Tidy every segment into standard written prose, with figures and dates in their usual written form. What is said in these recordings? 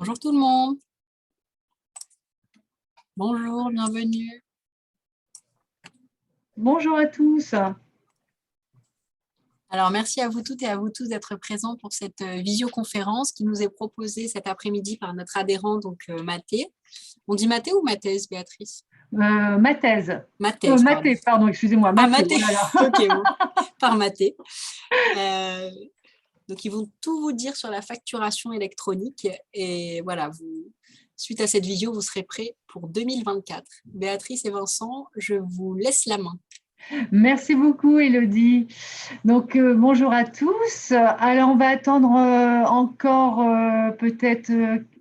Bonjour tout le monde. Bonjour, bienvenue. Bonjour à tous. Alors, merci à vous toutes et à vous tous d'être présents pour cette visioconférence qui nous est proposée cet après-midi par notre adhérent, donc Mathé. On dit Mathé ou Mathèse, Béatrice? Mathèse. Mathèse, pardon. Mathé, pardon, excusez-moi. Ah, Mathé. Mathé, Voilà. ok, bon. Par Mathé. Donc, ils vont tout vous dire sur la facturation électronique. Et voilà, suite à cette visio, vous serez prêts pour 2024. Béatrice et Vincent, je vous laisse la main. Merci beaucoup, Élodie. Donc, bonjour à tous. Alors, on va attendre encore peut-être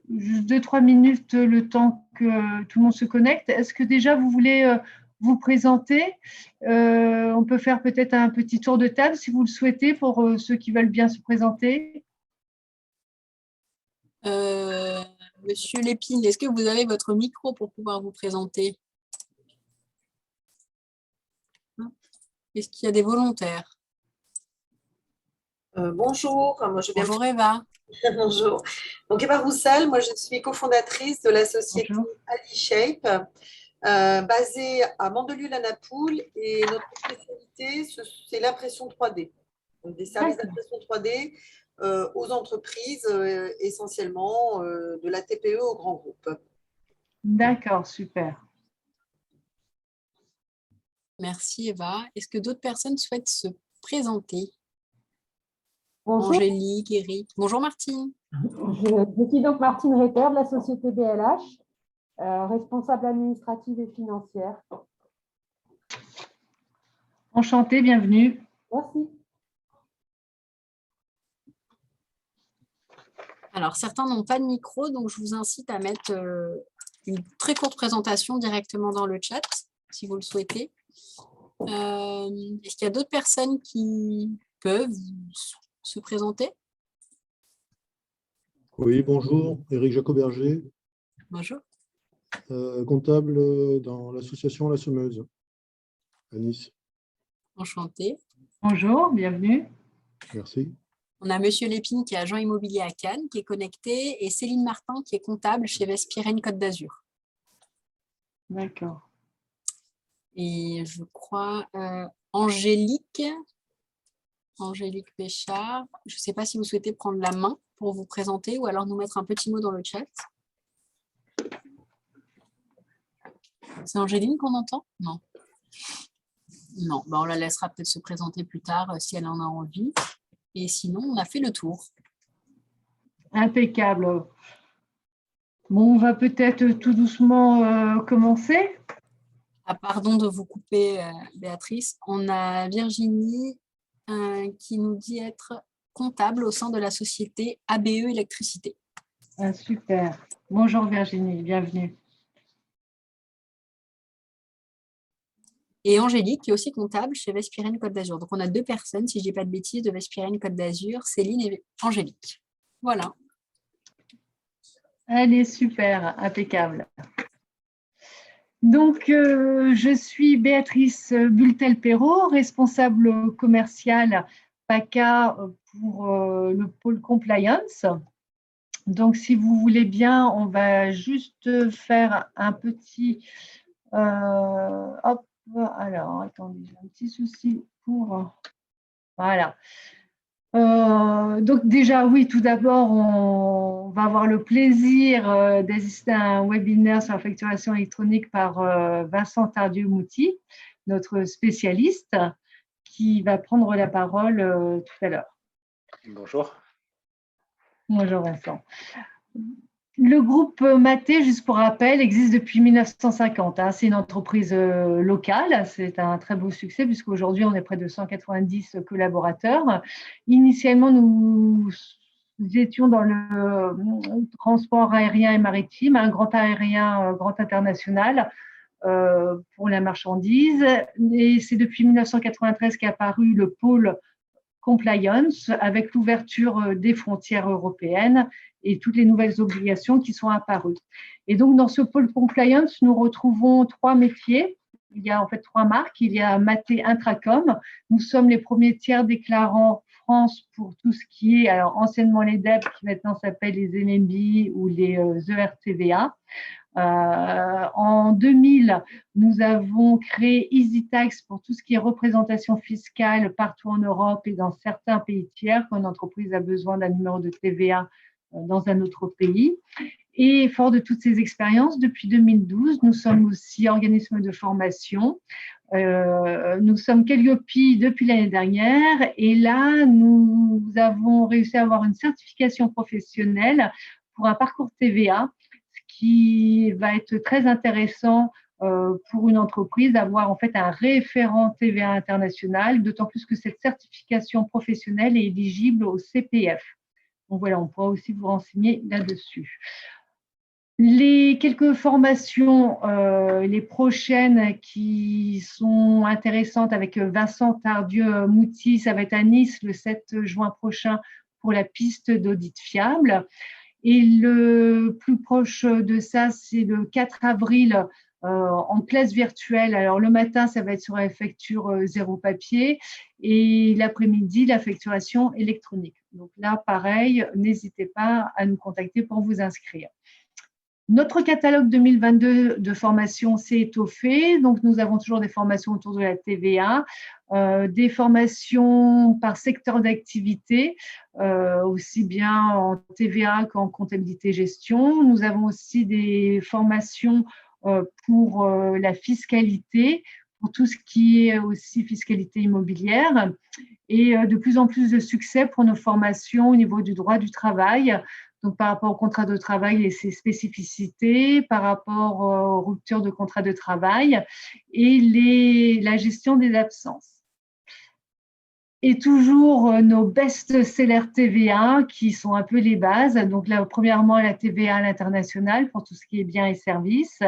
juste 2-3 minutes le temps que tout le monde se connecte. Est-ce que déjà, vous voulez vous présenter? On peut faire peut-être un petit tour de table si vous le souhaitez pour ceux qui veulent bien se présenter. Monsieur Lépine, est-ce que vous avez votre micro pour pouvoir vous présenter? Est-ce qu'il y a des volontaires? Bonjour, moi je viens Bonjour Eva. Bonjour. Donc Eva Roussel, moi je suis cofondatrice de la société AliShape, basée à Mandelieu-la-Napoule, et notre spécialité c'est l'impression 3D. Donc des services d'impression 3D aux entreprises, essentiellement de la TPE aux grands groupes. D'accord, super. Merci Eva. Est-ce que d'autres personnes souhaitent se présenter? Bonjour. Angélique, Eric. Bonjour Martine. Je suis donc Martine Retter de la société BLH, responsable administrative et financière. Enchantée, bienvenue. Merci. Alors, certains n'ont pas de micro, donc je vous incite à mettre une très courte présentation directement dans le chat, si vous le souhaitez. Est-ce qu'il y a d'autres personnes qui peuvent se présenter? Oui, bonjour, Éric Jacoberger. Bonjour. Comptable dans l'association La Semeuse, à Nice. Enchanté. Bonjour, bienvenue. Merci. On a Monsieur Lépine qui est agent immobilier à Cannes, qui est connecté, et Céline Martin qui est comptable chez Vespirène Côte d'Azur. D'accord. Et je crois Angélique Péchard. Je ne sais pas si vous souhaitez prendre la main pour vous présenter ou alors nous mettre un petit mot dans le chat. C'est Angéline qu'on entend? Non. Non, on la laissera peut-être se présenter plus tard si elle en a envie. Et sinon, on a fait le tour. Impeccable. Bon, on va peut-être tout doucement commencer. Ah, pardon de vous couper, Béatrice. On a Virginie qui nous dit être comptable au sein de la société ABE Électricité. Ah, super. Bonjour Virginie, bienvenue. Et Angélique, qui est aussi comptable chez Vespirène Côte d'Azur. Donc, on a deux personnes, si je ne dis pas de bêtises, de Vespirène Côte d'Azur, Céline et Angélique. Voilà. Allez, super, impeccable. Donc, je suis Béatrice Bultel-Perrault, responsable commerciale PACA pour le pôle compliance. Donc, si vous voulez bien, on va juste faire un petit… hop, alors, attendez, j'ai un petit souci pour… Voilà. Donc déjà, oui, tout d'abord, on va avoir le plaisir d'assister à un webinaire sur la facturation électronique par Vincent Tardieu-Mouty, notre spécialiste, qui va prendre la parole tout à l'heure. Bonjour. Bonjour Vincent. Le groupe Mathé, juste pour rappel, existe depuis 1950. C'est une entreprise locale. C'est un très beau succès puisqu'aujourd'hui, on est près de 190 collaborateurs. Initialement, nous étions dans le transport aérien et maritime, un grand aérien, grand international pour la marchandise. Et c'est depuis 1993 qu'est apparu le pôle compliance avec l'ouverture des frontières européennes et toutes les nouvelles obligations qui sont apparues. Et donc, dans ce pôle compliance, nous retrouvons trois métiers. Il y a en fait trois marques. Il y a Mathé Intracom. Nous sommes les premiers tiers déclarants France pour tout ce qui est, alors anciennement les DEP, qui maintenant s'appellent les NMB ou les ERTVA. En 2000, nous avons créé EasyTax pour tout ce qui est représentation fiscale partout en Europe et dans certains pays tiers quand une entreprise a besoin d'un numéro de TVA dans un autre pays. Et fort de toutes ces expériences, depuis 2012, nous sommes aussi organisme de formation. Nous sommes Calliope depuis l'année dernière et là, nous avons réussi à avoir une certification professionnelle pour un parcours TVA, ce qui va être très intéressant pour une entreprise d'avoir en fait un référent TVA international, d'autant plus que cette certification professionnelle est éligible au CPF. Donc voilà, on pourra aussi vous renseigner là-dessus. Les quelques formations, les prochaines qui sont intéressantes avec Vincent Tardieu-Mouty, ça va être à Nice le 7 juin prochain pour la piste d'audit fiable. Et le plus proche de ça, c'est le 4 avril en classe virtuelle. Alors le matin, ça va être sur la facture zéro papier et l'après-midi, la facturation électronique. Donc là, pareil, n'hésitez pas à nous contacter pour vous inscrire. Notre catalogue 2022 de formation s'est étoffé. Donc, nous avons toujours des formations autour de la TVA, des formations par secteur d'activité, aussi bien en TVA qu'en comptabilité gestion. Nous avons aussi des formations pour la fiscalité, pour tout ce qui est aussi fiscalité immobilière, et de plus en plus de succès pour nos formations au niveau du droit du travail. Donc, par rapport au contrat de travail et ses spécificités, par rapport aux ruptures de contrat de travail et la gestion des absences. Et toujours nos best-sellers TVA qui sont un peu les bases. Donc là, premièrement, la TVA à l'international pour tout ce qui est biens et services.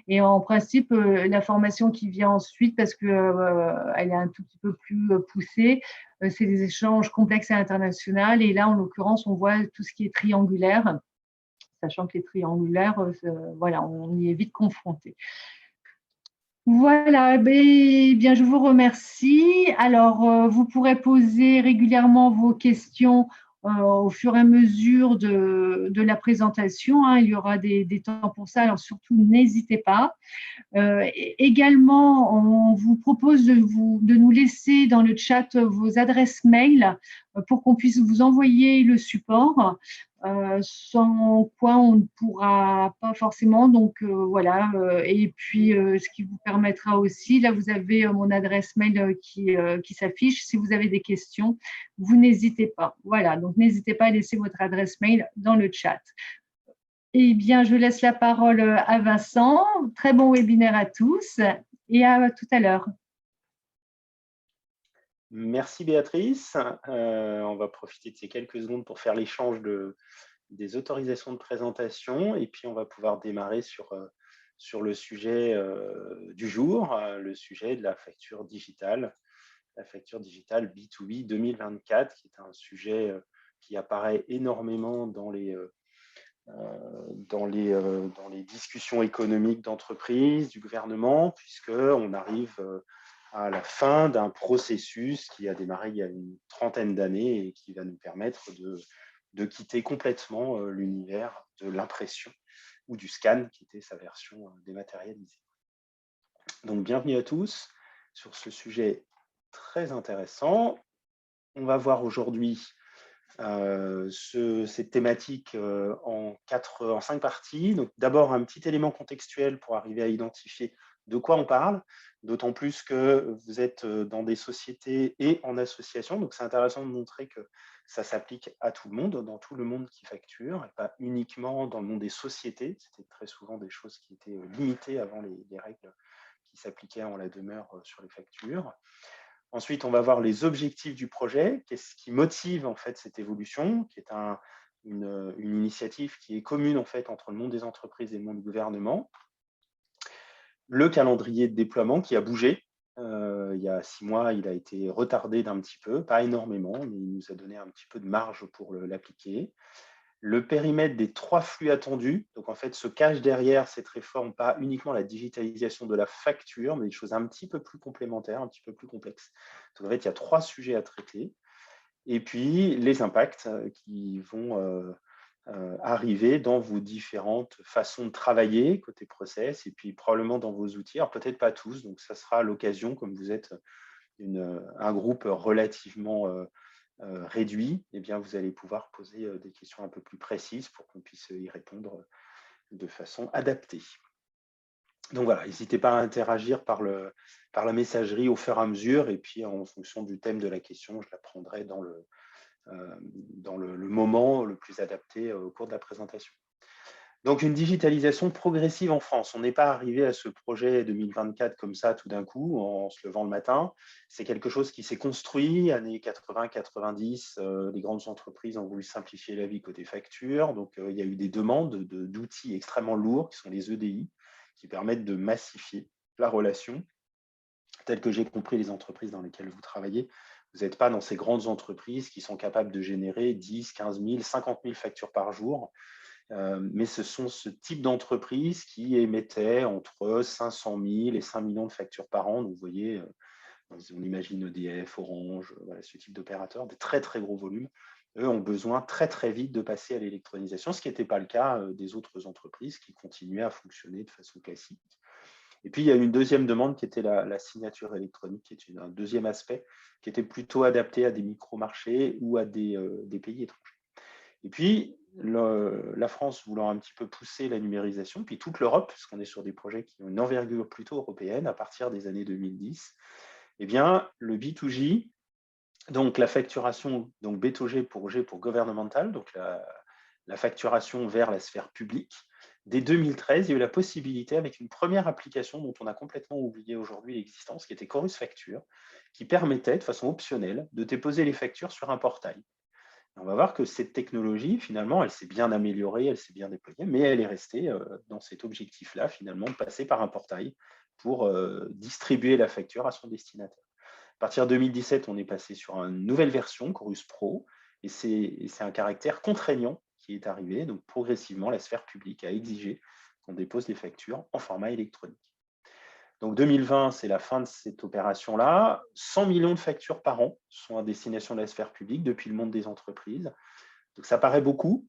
Et en principe, la formation qui vient ensuite, parce qu'elle est un tout petit peu plus poussée, c'est des échanges complexes et internationaux. Et là, en l'occurrence, on voit tout ce qui est triangulaire, sachant que les triangulaires, voilà, on y est vite confronté. Voilà, bien, je vous remercie. Alors, vous pourrez poser régulièrement vos questions au fur et à mesure de la présentation. Hein. Il y aura des temps pour ça, alors surtout n'hésitez pas. Également, on vous propose de nous laisser dans le chat vos adresses mail pour qu'on puisse vous envoyer le support, sans quoi on ne pourra pas forcément. Donc voilà, et puis ce qui vous permettra aussi, là vous avez mon adresse mail qui s'affiche. Si vous avez des questions, vous n'hésitez pas. Voilà, donc n'hésitez pas à laisser votre adresse mail dans le chat. Eh bien, je laisse la parole à Vincent. Très bon webinaire à tous et à tout à l'heure. Merci Béatrice. On va profiter de ces quelques secondes pour faire l'échange des autorisations de présentation et puis on va pouvoir démarrer sur le sujet du jour, le sujet de la facture digitale B2B 2024, qui est un sujet qui apparaît énormément dans les discussions économiques d'entreprise, du gouvernement, puisqu'on arrive à la fin d'un processus qui a démarré il y a une trentaine d'années et qui va nous permettre de quitter complètement l'univers de l'impression ou du scan, qui était sa version dématérialisée. Donc, bienvenue à tous sur ce sujet très intéressant. On va voir aujourd'hui cette thématique en 5 parties. Donc, d'abord, un petit élément contextuel pour arriver à identifier de quoi on parle, d'autant plus que vous êtes dans des sociétés et en association. Donc, c'est intéressant de montrer que ça s'applique à tout le monde, dans tout le monde qui facture, et pas uniquement dans le monde des sociétés. C'était très souvent des choses qui étaient limitées avant les règles qui s'appliquaient en la demeure sur les factures. Ensuite, on va voir les objectifs du projet, qu'est-ce qui motive en fait cette évolution, qui est une initiative qui est commune en fait entre le monde des entreprises et le monde du gouvernement. Le calendrier de déploiement qui a bougé. Il y a 6 mois, il a été retardé d'un petit peu, pas énormément, mais il nous a donné un petit peu de marge pour l'appliquer. Le périmètre des 3 flux attendus, donc en fait se cache derrière cette réforme pas uniquement la digitalisation de la facture, mais des choses un petit peu plus complémentaires, un petit peu plus complexes. Donc en fait, il y a 3 sujets à traiter. et puis les impacts qui vont arriver dans vos différentes façons de travailler côté process et puis probablement dans vos outils. Alors peut-être pas tous, donc ça sera l'occasion, comme vous êtes un groupe relativement réduit, eh bien vous allez pouvoir poser des questions un peu plus précises pour qu'on puisse y répondre de façon adaptée. Donc voilà, n'hésitez pas à interagir par la messagerie au fur et à mesure, et puis en fonction du thème de la question, je la prendrai dans le moment le plus adapté au cours de la présentation. Donc, une digitalisation progressive en France. On n'est pas arrivé à ce projet 2024 comme ça tout d'un coup, en se levant le matin. C'est quelque chose qui s'est construit, années 80-90. Les grandes entreprises ont voulu simplifier la vie côté facture. Donc, il y a eu des demandes d'outils extrêmement lourds, qui sont les EDI, qui permettent de massifier la relation. Tel que j'ai compris les entreprises dans lesquelles vous travaillez, vous n'êtes pas dans ces grandes entreprises qui sont capables de générer 10, 15 000, 50 000 factures par jour. Mais ce sont ce type d'entreprises qui émettaient entre 500 000 et 5 millions de factures par an. Donc, vous voyez, on imagine EDF, Orange, voilà, ce type d'opérateurs, des très, très gros volumes. Eux ont besoin très, très vite de passer à l'électronisation, ce qui n'était pas le cas des autres entreprises qui continuaient à fonctionner de façon classique. Et puis, il y a une deuxième demande qui était la signature électronique, qui est un deuxième aspect, qui était plutôt adapté à des micro-marchés ou à des pays étrangers. Et puis, la France voulant un petit peu pousser la numérisation, puis toute l'Europe, puisqu'on est sur des projets qui ont une envergure plutôt européenne à partir des années 2010, eh bien, le B2G, donc la facturation, donc B2G pour G pour governmental, donc la facturation vers la sphère publique. Dès 2013, il y a eu la possibilité, avec une première application dont on a complètement oublié aujourd'hui l'existence, qui était Chorus Facture, qui permettait de façon optionnelle de déposer les factures sur un portail. On va voir que cette technologie, finalement, elle s'est bien améliorée, elle s'est bien déployée, mais elle est restée dans cet objectif-là, finalement, de passer par un portail pour distribuer la facture à son destinataire. À partir de 2017, on est passé sur une nouvelle version, Chorus Pro, et c'est un caractère contraignant qui est arrivé. Donc, progressivement, la sphère publique a exigé qu'on dépose les factures en format électronique. Donc 2020, c'est la fin de cette opération-là. 100 millions de factures par an sont à destination de la sphère publique depuis le monde des entreprises. Donc ça paraît beaucoup,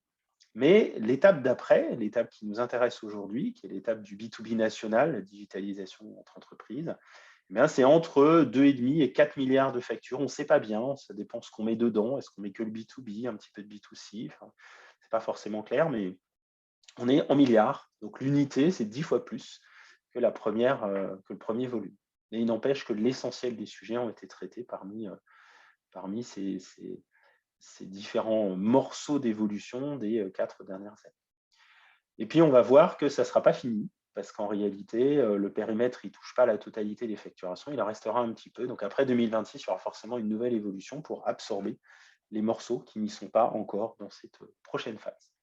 mais l'étape d'après, l'étape qui nous intéresse aujourd'hui, qui est l'étape du B2B national, la digitalisation entre entreprises, eh c'est entre 2,5 et 4 milliards de factures. On ne sait pas bien, ça dépend de ce qu'on met dedans. Est-ce qu'on met que le B2B, un petit peu de B2C, enfin, ce n'est pas forcément clair, mais on est en milliards. Donc l'unité, c'est 10 fois plus que le premier volume. Mais il n'empêche que l'essentiel des sujets ont été traités parmi ces différents morceaux d'évolution des 4 dernières années. Et puis, on va voir que ça ne sera pas fini, parce qu'en réalité, le périmètre, il ne touche pas la totalité des facturations, il en restera un petit peu. Donc, après 2026, il y aura forcément une nouvelle évolution pour absorber les morceaux qui n'y sont pas encore dans cette prochaine phase.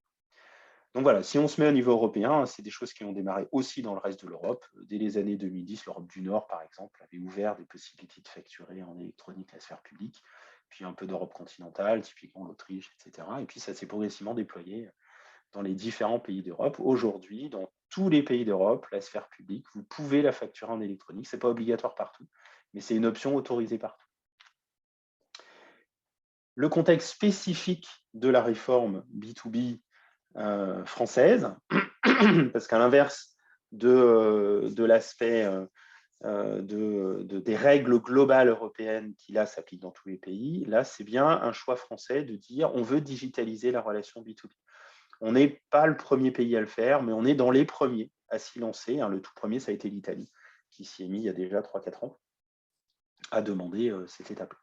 Donc voilà, si on se met au niveau européen, c'est des choses qui ont démarré aussi dans le reste de l'Europe. Dès les années 2010, l'Europe du Nord, par exemple, avait ouvert des possibilités de facturer en électronique la sphère publique, puis un peu d'Europe continentale, typiquement l'Autriche, etc. Et puis ça s'est progressivement déployé dans les différents pays d'Europe. Aujourd'hui, dans tous les pays d'Europe, la sphère publique, vous pouvez la facturer en électronique. Ce n'est pas obligatoire partout, mais c'est une option autorisée partout. Le contexte spécifique de la réforme B2B française, parce qu'à l'inverse de l'aspect des règles globales européennes qui, là, s'appliquent dans tous les pays, là, c'est bien un choix français de dire on veut digitaliser la relation B2B. On n'est pas le premier pays à le faire, mais on est dans les premiers à s'y lancer. Le tout premier, ça a été l'Italie, qui s'y est mis il y a déjà 3-4 ans, à demander cette étape-là.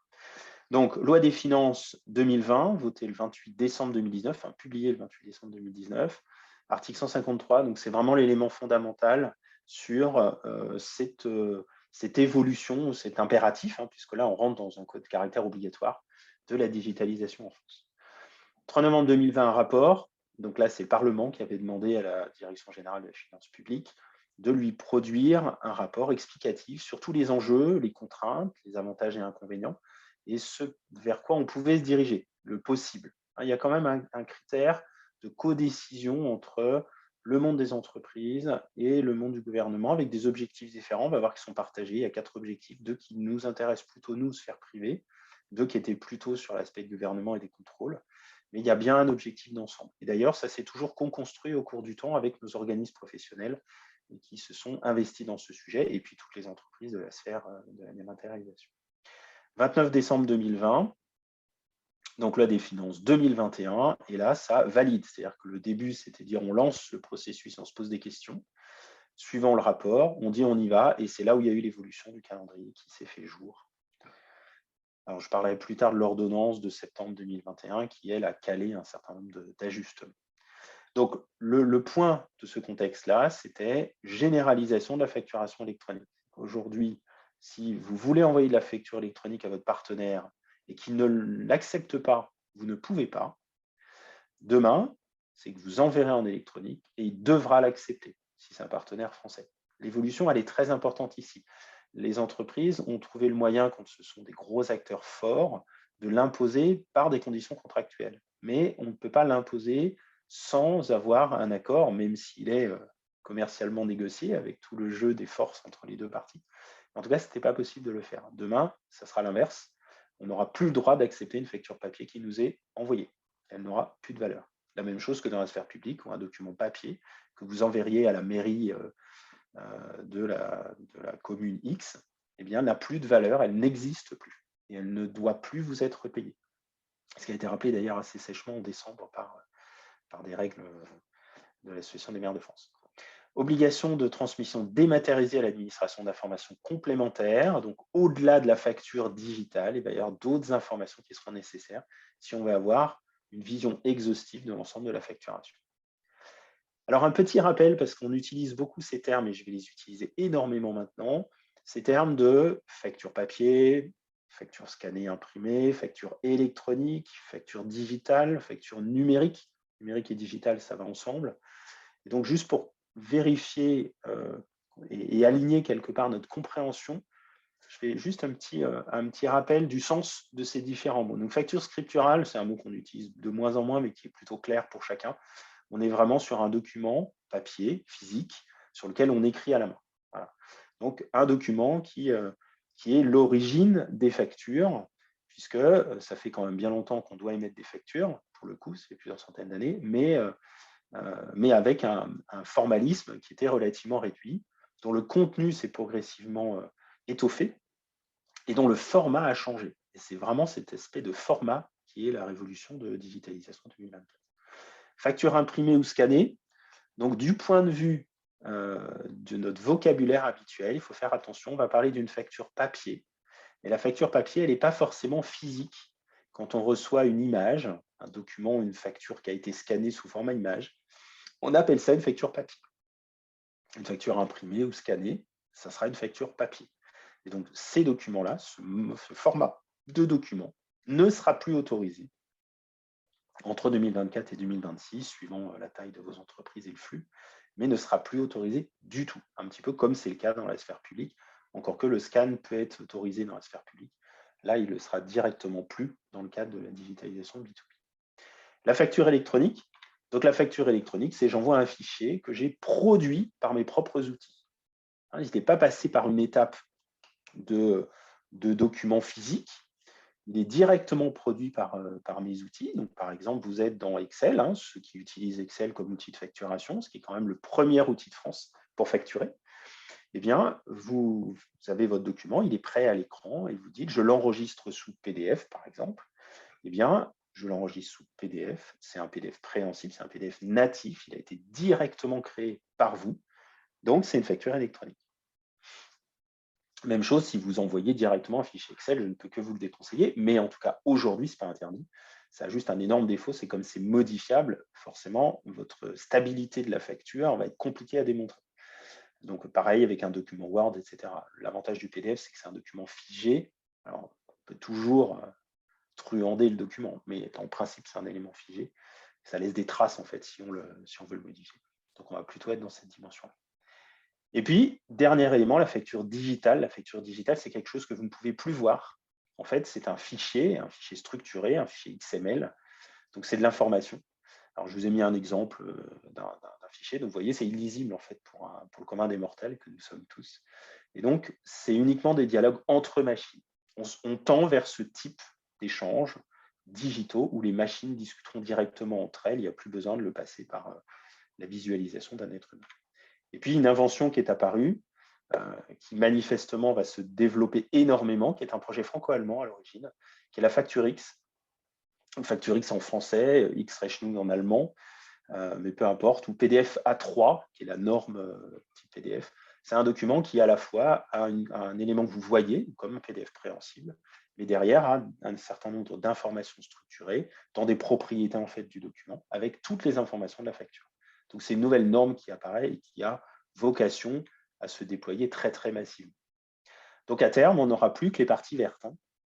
Donc, loi des finances 2020, votée le 28 décembre 2019, enfin publiée le 28 décembre 2019, article 153, donc c'est vraiment l'élément fondamental sur cette évolution, cet impératif, puisque là, on rentre dans un code caractère obligatoire de la digitalisation en France. 3 novembre 2020, un rapport, donc là, c'est le Parlement qui avait demandé à la Direction générale de la finance publique de lui produire un rapport explicatif sur tous les enjeux, les contraintes, les avantages et inconvénients, et ce vers quoi on pouvait se diriger, le possible. Il y a quand même un critère de codécision entre le monde des entreprises et le monde du gouvernement, avec des objectifs différents. On va voir qu'ils sont partagés. Il y a 4 objectifs, 2 qui nous intéressent plutôt, nous, sphère privée, deux qui étaient plutôt sur l'aspect gouvernement et des contrôles. Mais il y a bien un objectif d'ensemble. Et d'ailleurs, ça s'est toujours construit au cours du temps avec nos organismes professionnels qui se sont investis dans ce sujet, et puis toutes les entreprises de la sphère de la dématérialisation. 29 décembre 2020, donc loi des finances 2021, et là, ça valide. C'est-à-dire que le début, c'était dire on lance le processus, on se pose des questions. Suivant le rapport, on dit on y va, et c'est là où il y a eu l'évolution du calendrier qui s'est fait jour. Alors, je parlerai plus tard de l'ordonnance de septembre 2021 qui, elle, a calé un certain nombre d'ajustements. Donc, le point de ce contexte-là, c'était généralisation de la facturation électronique. Aujourd'hui, si vous voulez envoyer de la facture électronique à votre partenaire et qu'il ne l'accepte pas, vous ne pouvez pas. Demain, c'est que vous enverrez en électronique et il devra l'accepter si c'est un partenaire français. L'évolution, elle est très importante ici. Les entreprises ont trouvé le moyen, quand ce sont des gros acteurs forts, de l'imposer par des conditions contractuelles. Mais on ne peut pas l'imposer sans avoir un accord, même s'il est commercialement négocié, avec tout le jeu des forces entre les deux parties. En tout cas, ce n'était pas possible de le faire. Demain, ça sera l'inverse. On n'aura plus le droit d'accepter une facture papier qui nous est envoyée. Elle n'aura plus de valeur. La même chose que dans la sphère publique, ou un document papier que vous enverriez à la mairie de la commune X, eh bien, n'a plus de valeur, elle n'existe plus. Et elle ne doit plus vous être payée. Ce qui a été rappelé d'ailleurs assez sèchement en décembre par des règles de l'Association des maires de France. Obligation de transmission dématérialisée à l'administration d'informations complémentaires. Donc, au-delà de la facture digitale, il va y avoir d'autres informations qui seront nécessaires si on veut avoir une vision exhaustive de l'ensemble de la facturation. Alors, un petit rappel, parce qu'on utilise beaucoup ces termes, et je vais les utiliser énormément maintenant, ces termes de facture papier, facture scannée, imprimée, facture électronique, facture digitale, facture numérique. Numérique et digital, ça va ensemble. Et donc, juste pour vérifier et aligner quelque part notre compréhension, je fais juste un petit rappel du sens de ces différents mots. Donc, facture scripturale, c'est un mot qu'on utilise de moins en moins, mais qui est plutôt clair pour chacun. On est vraiment sur un document papier, physique, sur lequel on écrit à la main. Voilà. Donc, un document qui est l'origine des factures, puisque ça fait quand même bien longtemps qu'on doit émettre des factures, pour le coup, ça fait plusieurs centaines d'années, mais avec un formalisme qui était relativement réduit, dont le contenu s'est progressivement étoffé et dont le format a changé. Et c'est vraiment cet aspect de format qui est la révolution de digitalisation 2024. Facture imprimée ou scannée. Donc, du point de vue de notre vocabulaire habituel, il faut faire attention, on va parler d'une facture papier. Mais la facture papier, elle n'est pas forcément physique. Quand on reçoit une image, un document ou une facture qui a été scannée sous format image, on appelle ça une facture papier. Une facture imprimée ou scannée, ça sera une facture papier. Et donc, ces documents-là, ce format de document ne sera plus autorisé entre 2024 et 2026, suivant la taille de vos entreprises et le flux, mais ne sera plus autorisé du tout, un petit peu comme c'est le cas dans la sphère publique, encore que le scan peut être autorisé dans la sphère publique. Là, il ne le sera directement plus dans le cadre de la digitalisation B2B. La facture électronique. Donc, la facture électronique, c'est j'envoie un fichier que j'ai produit par mes propres outils. Il n'était pas passé par une étape de document physique. Il est directement produit par mes outils. Donc, par exemple, vous êtes dans Excel, ceux qui utilisent Excel comme outil de facturation, ce qui est quand même le premier outil de France pour facturer. Eh bien, vous avez votre document, il est prêt à l'écran et vous dites, je l'enregistre sous PDF, par exemple. Eh bien, je l'enregistre sous PDF. C'est un PDF préhensible, c'est un PDF natif. Il a été directement créé par vous. Donc, c'est une facture électronique. Même chose si vous envoyez directement un fichier Excel, je ne peux que vous le déconseiller, mais en tout cas, aujourd'hui, ce n'est pas interdit. Ça a juste un énorme défaut, c'est comme c'est modifiable, forcément, votre stabilité de la facture va être compliquée à démontrer. Donc, pareil avec un document Word, etc. L'avantage du PDF, c'est que c'est un document figé. Alors, on peut toujours truander le document, mais en principe, c'est un élément figé. Ça laisse des traces, en fait, si on veut le modifier. Donc, on va plutôt être dans cette dimension-là. Et puis, dernier élément, la facture digitale. La facture digitale, c'est quelque chose que vous ne pouvez plus voir. En fait, c'est un fichier structuré, un fichier XML. Donc, c'est de l'information. Alors, je vous ai mis un exemple d'un fichier. Donc, vous voyez, c'est illisible, en fait, pour le commun des mortels que nous sommes tous. Et donc, c'est uniquement des dialogues entre machines. On tend vers ce type d'échanges digitaux où les machines discuteront directement entre elles. Il n'y a plus besoin de le passer par la visualisation d'un être humain. Et puis, une invention qui est apparue, qui manifestement va se développer énormément, qui est un projet franco-allemand à l'origine, qui est la Facture X. Facture X en français, X-Rechnung en allemand, mais peu importe, ou PDF A3, qui est la norme type PDF. C'est un document qui, à la fois, a un élément que vous voyez, comme un PDF préhensible, mais derrière, a un certain nombre d'informations structurées dans des propriétés en fait, du document, avec toutes les informations de la facture. Donc, c'est une nouvelle norme qui apparaît et qui a vocation à se déployer très, très massivement. Donc, à terme, on n'aura plus que les parties vertes.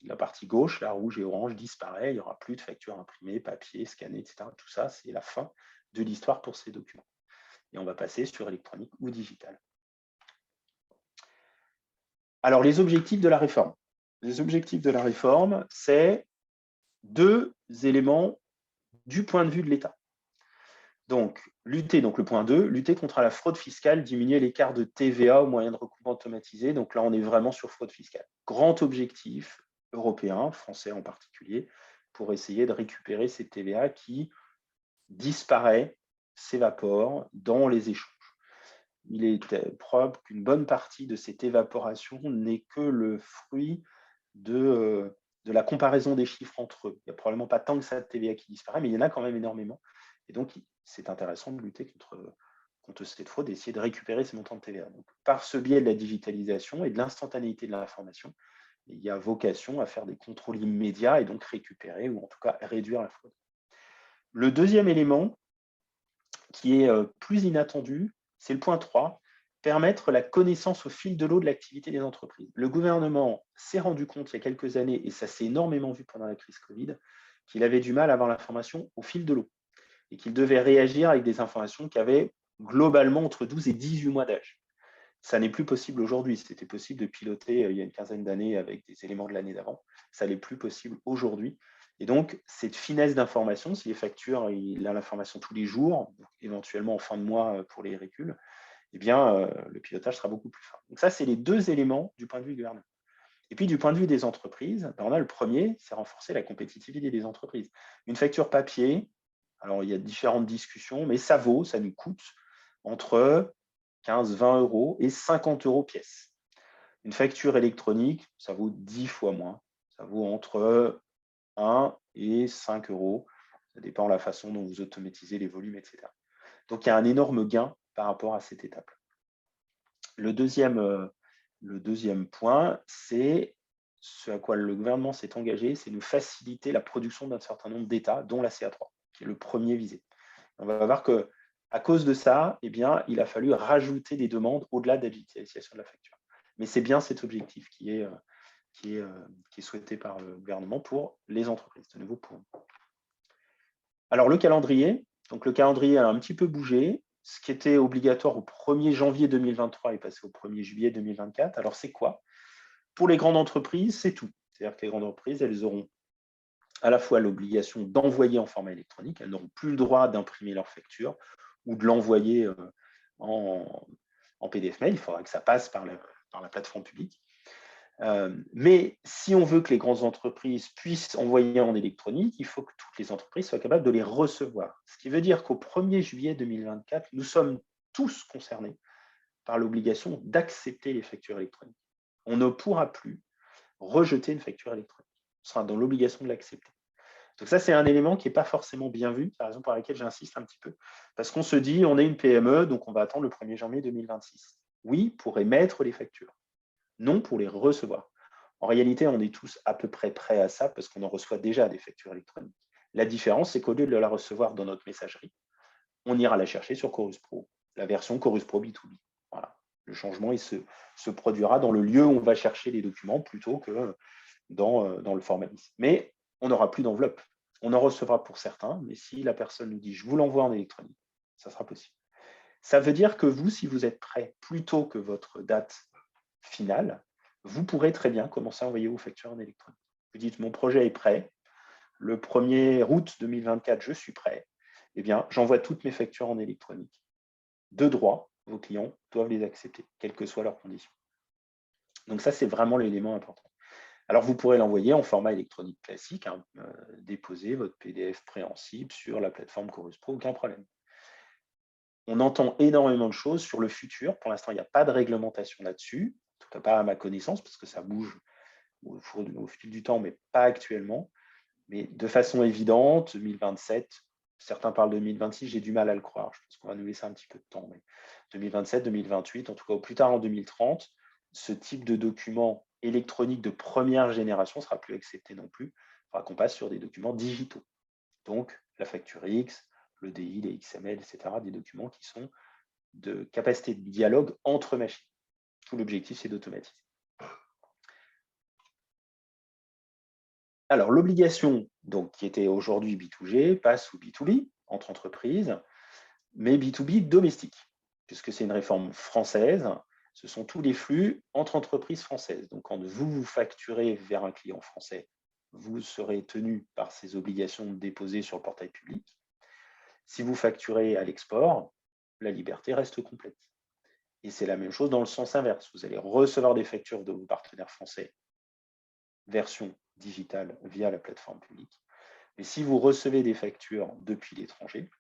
La partie gauche, la rouge et orange, disparaît. Il n'y aura plus de factures imprimées, papier, scannées, etc. Tout ça, c'est la fin de l'histoire pour ces documents. Et on va passer sur électronique ou digital. Alors, les objectifs de la réforme. Les objectifs de la réforme, c'est 2 éléments du point de vue de l'État. Donc, le point 2, lutter contre la fraude fiscale, diminuer l'écart de TVA au moyen de recoupement automatisé. Donc là, on est vraiment sur fraude fiscale. Grand objectif européen, français en particulier, pour essayer de récupérer cette TVA qui disparaît, s'évapore dans les échanges. Il est probable qu'une bonne partie de cette évaporation n'est que le fruit de la comparaison des chiffres entre eux. Il n'y a probablement pas tant que ça de TVA qui disparaît, mais il y en a quand même énormément. Et donc, c'est intéressant de lutter contre cette fraude et d'essayer de récupérer ces montants de TVA. Donc, par ce biais de la digitalisation et de l'instantanéité de l'information, il y a vocation à faire des contrôles immédiats et donc récupérer ou en tout cas réduire la fraude. Le deuxième élément, qui est plus inattendu, c'est le point 3, permettre la connaissance au fil de l'eau de l'activité des entreprises. Le gouvernement s'est rendu compte il y a quelques années, et ça s'est énormément vu pendant la crise Covid, qu'il avait du mal à avoir l'information au fil de l'eau et qu'il devait réagir avec des informations qui avaient globalement entre 12 et 18 mois d'âge. Ça n'est plus possible aujourd'hui. C'était possible de piloter il y a une quinzaine d'années avec des éléments de l'année d'avant. Ça n'est plus possible aujourd'hui. Et donc, cette finesse d'information, si les factures, il a l'information tous les jours, éventuellement en fin de mois pour les reculs, eh bien, le pilotage sera beaucoup plus fin. Donc ça, c'est les 2 éléments du point de vue du gouvernement. Et puis, du point de vue des entreprises, on a le premier, c'est renforcer la compétitivité des entreprises. Une facture papier, alors il y a différentes discussions, mais ça nous coûte entre 15, 20 euros et 50 euros pièce. Une facture électronique, ça vaut 10 fois moins. Ça vaut entre 1 et 5 euros. Ça dépend de la façon dont vous automatisez les volumes, etc. Donc, il y a un énorme gain par rapport à cette étape. Le deuxième point, c'est ce à quoi le gouvernement s'est engagé, c'est de faciliter la production d'un certain nombre d'États, dont la CA3, qui est le premier visé. On va voir qu'à cause de ça, eh bien, il a fallu rajouter des demandes au-delà de la digitalisation de la facture. Mais c'est bien cet objectif qui est souhaité par le gouvernement pour les entreprises, de nouveau pour nous. Alors, le calendrier. Donc, le calendrier a un petit peu bougé. Ce qui était obligatoire au 1er janvier 2023 est passé au 1er juillet 2024. Alors, c'est quoi? Pour les grandes entreprises, c'est tout. C'est-à-dire que les grandes entreprises, elles auront à la fois l'obligation d'envoyer en format électronique, elles n'auront plus le droit d'imprimer leur facture ou de l'envoyer en PDF mail. Il faudra que ça passe par la plateforme publique. Mais si on veut que les grandes entreprises puissent envoyer en électronique, il faut que toutes les entreprises soient capables de les recevoir. Ce qui veut dire qu'au 1er juillet 2024, nous sommes tous concernés par l'obligation d'accepter les factures électroniques. On ne pourra plus rejeter une facture électronique. On sera dans l'obligation de l'accepter. Donc ça, c'est un élément qui n'est pas forcément bien vu, c'est la raison pour laquelle j'insiste un petit peu. Parce qu'on se dit, on est une PME, donc on va attendre le 1er janvier 2026. Oui, pour émettre les factures. Non, pour les recevoir. En réalité, on est tous à peu près prêts à ça parce qu'on en reçoit déjà des factures électroniques. La différence, c'est qu'au lieu de la recevoir dans notre messagerie, on ira la chercher sur Chorus Pro, la version Chorus Pro B2B. Voilà. Le changement il se produira dans le lieu où on va chercher les documents plutôt que dans le formalisme. Mais on n'aura plus d'enveloppe. On en recevra pour certains, mais si la personne nous dit « je vous l'envoie en électronique », ça sera possible. Ça veut dire que vous, si vous êtes prêt plus tôt que votre date finale, vous pourrez très bien commencer à envoyer vos factures en électronique. Vous dites « mon projet est prêt, le 1er août 2024, je suis prêt », eh bien, j'envoie toutes mes factures en électronique. De droit, vos clients doivent les accepter, quelles que soient leurs conditions. Donc ça, c'est vraiment l'élément important. Alors, vous pourrez l'envoyer en format électronique classique, hein, déposer votre PDF préhensible sur la plateforme Chorus Pro, aucun problème. On entend énormément de choses sur le futur. Pour l'instant, il n'y a pas de réglementation là-dessus, en tout cas pas à ma connaissance, parce que ça bouge au fil du temps, mais pas actuellement. Mais de façon évidente, 2027, certains parlent de 2026, j'ai du mal à le croire. Je pense qu'on va nous laisser un petit peu de temps. Mais 2027, 2028, en tout cas au plus tard en 2030, ce type de document électronique de première génération ne sera plus accepté non plus. Il faudra qu'on passe sur des documents digitaux. Donc, la facture X, le DI, les XML, etc., des documents qui sont de capacité de dialogue entre machines. Tout l'objectif, c'est d'automatiser. Alors, l'obligation, donc, qui était aujourd'hui B2G, passe sous B2B, entre entreprises, mais B2B domestique, puisque c'est une réforme française. Ce sont tous les flux entre entreprises françaises. Donc, quand vous facturez vers un client français, vous serez tenu par ces obligations déposées sur le portail public. Si vous facturez à l'export, la liberté reste complète. Et c'est la même chose dans le sens inverse. Vous allez recevoir des factures de vos partenaires français, version digitale via la plateforme publique. Mais si vous recevez des factures depuis l'étranger,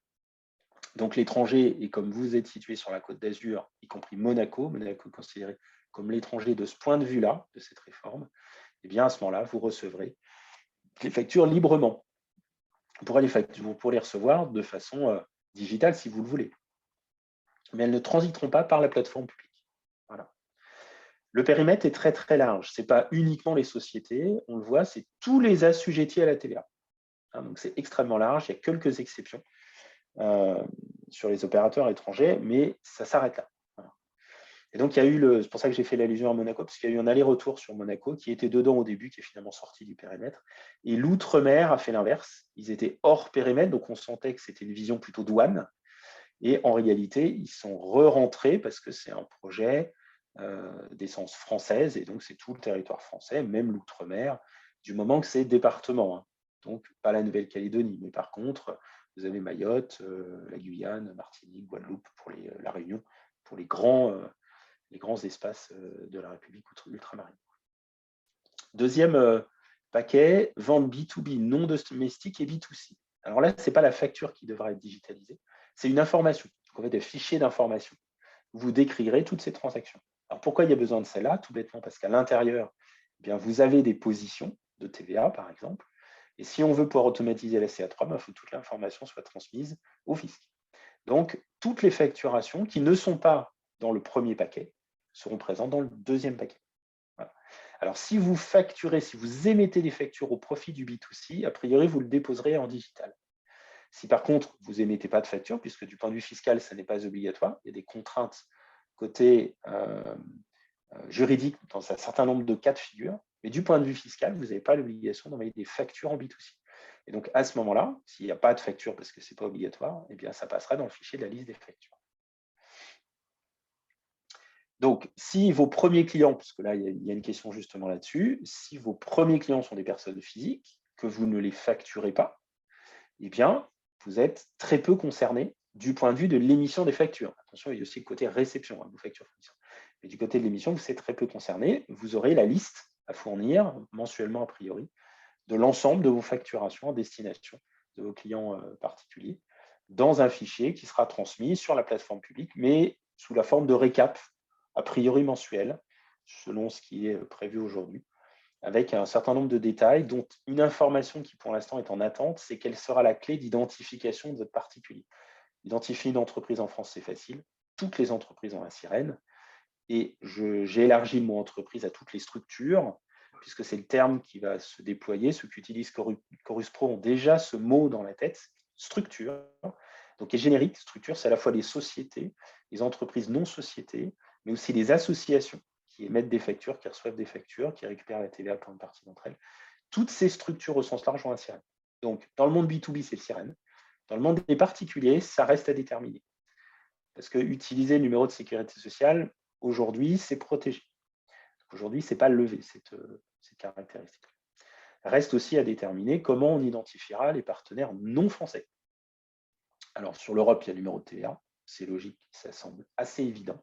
donc l'étranger, et comme vous êtes situé sur la Côte d'Azur, y compris Monaco, Monaco est considéré comme l'étranger de ce point de vue-là, de cette réforme, eh bien à ce moment-là, vous recevrez les factures librement. Vous pourrez les recevoir de façon digitale si vous le voulez. Mais elles ne transiteront pas par la plateforme publique. Voilà. Le périmètre est très très large. Ce n'est pas uniquement les sociétés, on le voit, c'est tous les assujettis à la TVA. Hein, donc c'est extrêmement large, il y a quelques exceptions sur les opérateurs étrangers, mais ça s'arrête là. Voilà. Et donc il y a eu, c'est pour ça que j'ai fait l'allusion à Monaco, parce qu'il y a eu un aller-retour sur Monaco qui était dedans au début, qui est finalement sorti du périmètre. Et l'outre-mer a fait l'inverse. Ils étaient hors périmètre, donc on sentait que c'était une vision plutôt douane. Et en réalité, ils sont re-rentrés parce que c'est un projet d'essence française, et donc c'est tout le territoire français, même l'outre-mer, du moment que c'est département. Hein. Donc, pas la Nouvelle-Calédonie, mais par contre, vous avez Mayotte, la Guyane, Martinique, Guadeloupe, pour la Réunion, pour les grands espaces de la République ultramarine. Deuxième paquet, vente B2B non domestique et B2C. Alors là, ce n'est pas la facture qui devra être digitalisée, c'est une information. Donc, en fait, des fichiers d'information. Vous décrirez toutes ces transactions. Alors, pourquoi il y a besoin de celle-là? Tout bêtement parce qu'à l'intérieur, eh bien, vous avez des positions de TVA, par exemple. Et si on veut pouvoir automatiser la CA3, il faut que toute l'information soit transmise au fisc. Donc, toutes les facturations qui ne sont pas dans le premier paquet seront présentes dans le deuxième paquet. Voilà. Alors, si vous facturez, si vous émettez des factures au profit du B2C, a priori, vous le déposerez en digital. Si par contre, vous n'émettez pas de facture, puisque du point de vue fiscal, ça n'est pas obligatoire, il y a des contraintes côté juridique dans un certain nombre de cas de figure, mais du point de vue fiscal, vous n'avez pas l'obligation d'envoyer des factures en B2C. Et donc, à ce moment-là, s'il n'y a pas de facture parce que ce n'est pas obligatoire, eh bien, ça passera dans le fichier de la liste des factures. Donc, si vos premiers clients, parce que là, il y a une question justement là-dessus, si vos premiers clients sont des personnes physiques, que vous ne les facturez pas, eh bien, vous êtes très peu concerné du point de vue de l'émission des factures. Attention, il y a aussi le côté réception de vos factures fournisseurs. Mais du côté de l'émission, vous êtes très peu concerné. Vous aurez la liste à fournir mensuellement a priori de l'ensemble de vos facturations à destination de vos clients particuliers dans un fichier qui sera transmis sur la plateforme publique, mais sous la forme de récap a priori mensuel, selon ce qui est prévu aujourd'hui, avec un certain nombre de détails, dont une information qui pour l'instant est en attente, c'est quelle sera la clé d'identification de votre particulier. Identifier une entreprise en France, c'est facile. Toutes les entreprises ont un sirène. Et j'ai élargi le mot entreprise à toutes les structures, puisque c'est le terme qui va se déployer. Ceux qui utilisent Chorus Pro ont déjà ce mot dans la tête, structure. Donc, est générique, structure, c'est à la fois les sociétés, les entreprises non sociétés, mais aussi les associations qui émettent des factures, qui reçoivent des factures, qui récupèrent la TVA pour une partie d'entre elles. Toutes ces structures au sens large ont un sirène. Donc, dans le monde B2B, c'est le sirène. Dans le monde des particuliers, ça reste à déterminer. Parce que utiliser le numéro de sécurité sociale, aujourd'hui, c'est protégé. Aujourd'hui, ce n'est pas levé, cette caractéristique. Reste aussi à déterminer comment on identifiera les partenaires non français. Alors, sur l'Europe, il y a le numéro de TVA. C'est logique, ça semble assez évident.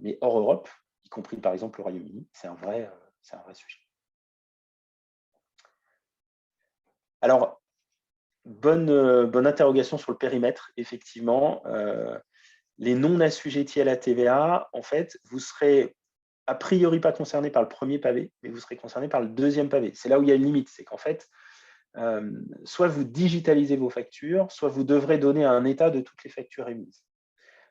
Mais hors Europe, y compris par exemple le Royaume-Uni, c'est un vrai sujet. Alors, bonne interrogation sur le périmètre, effectivement. Les non assujettis à la TVA, en fait, vous serez a priori pas concerné par le premier pavé, mais vous serez concerné par le deuxième pavé. C'est là où il y a une limite, c'est qu'en fait, soit vous digitalisez vos factures, soit vous devrez donner un état de toutes les factures émises.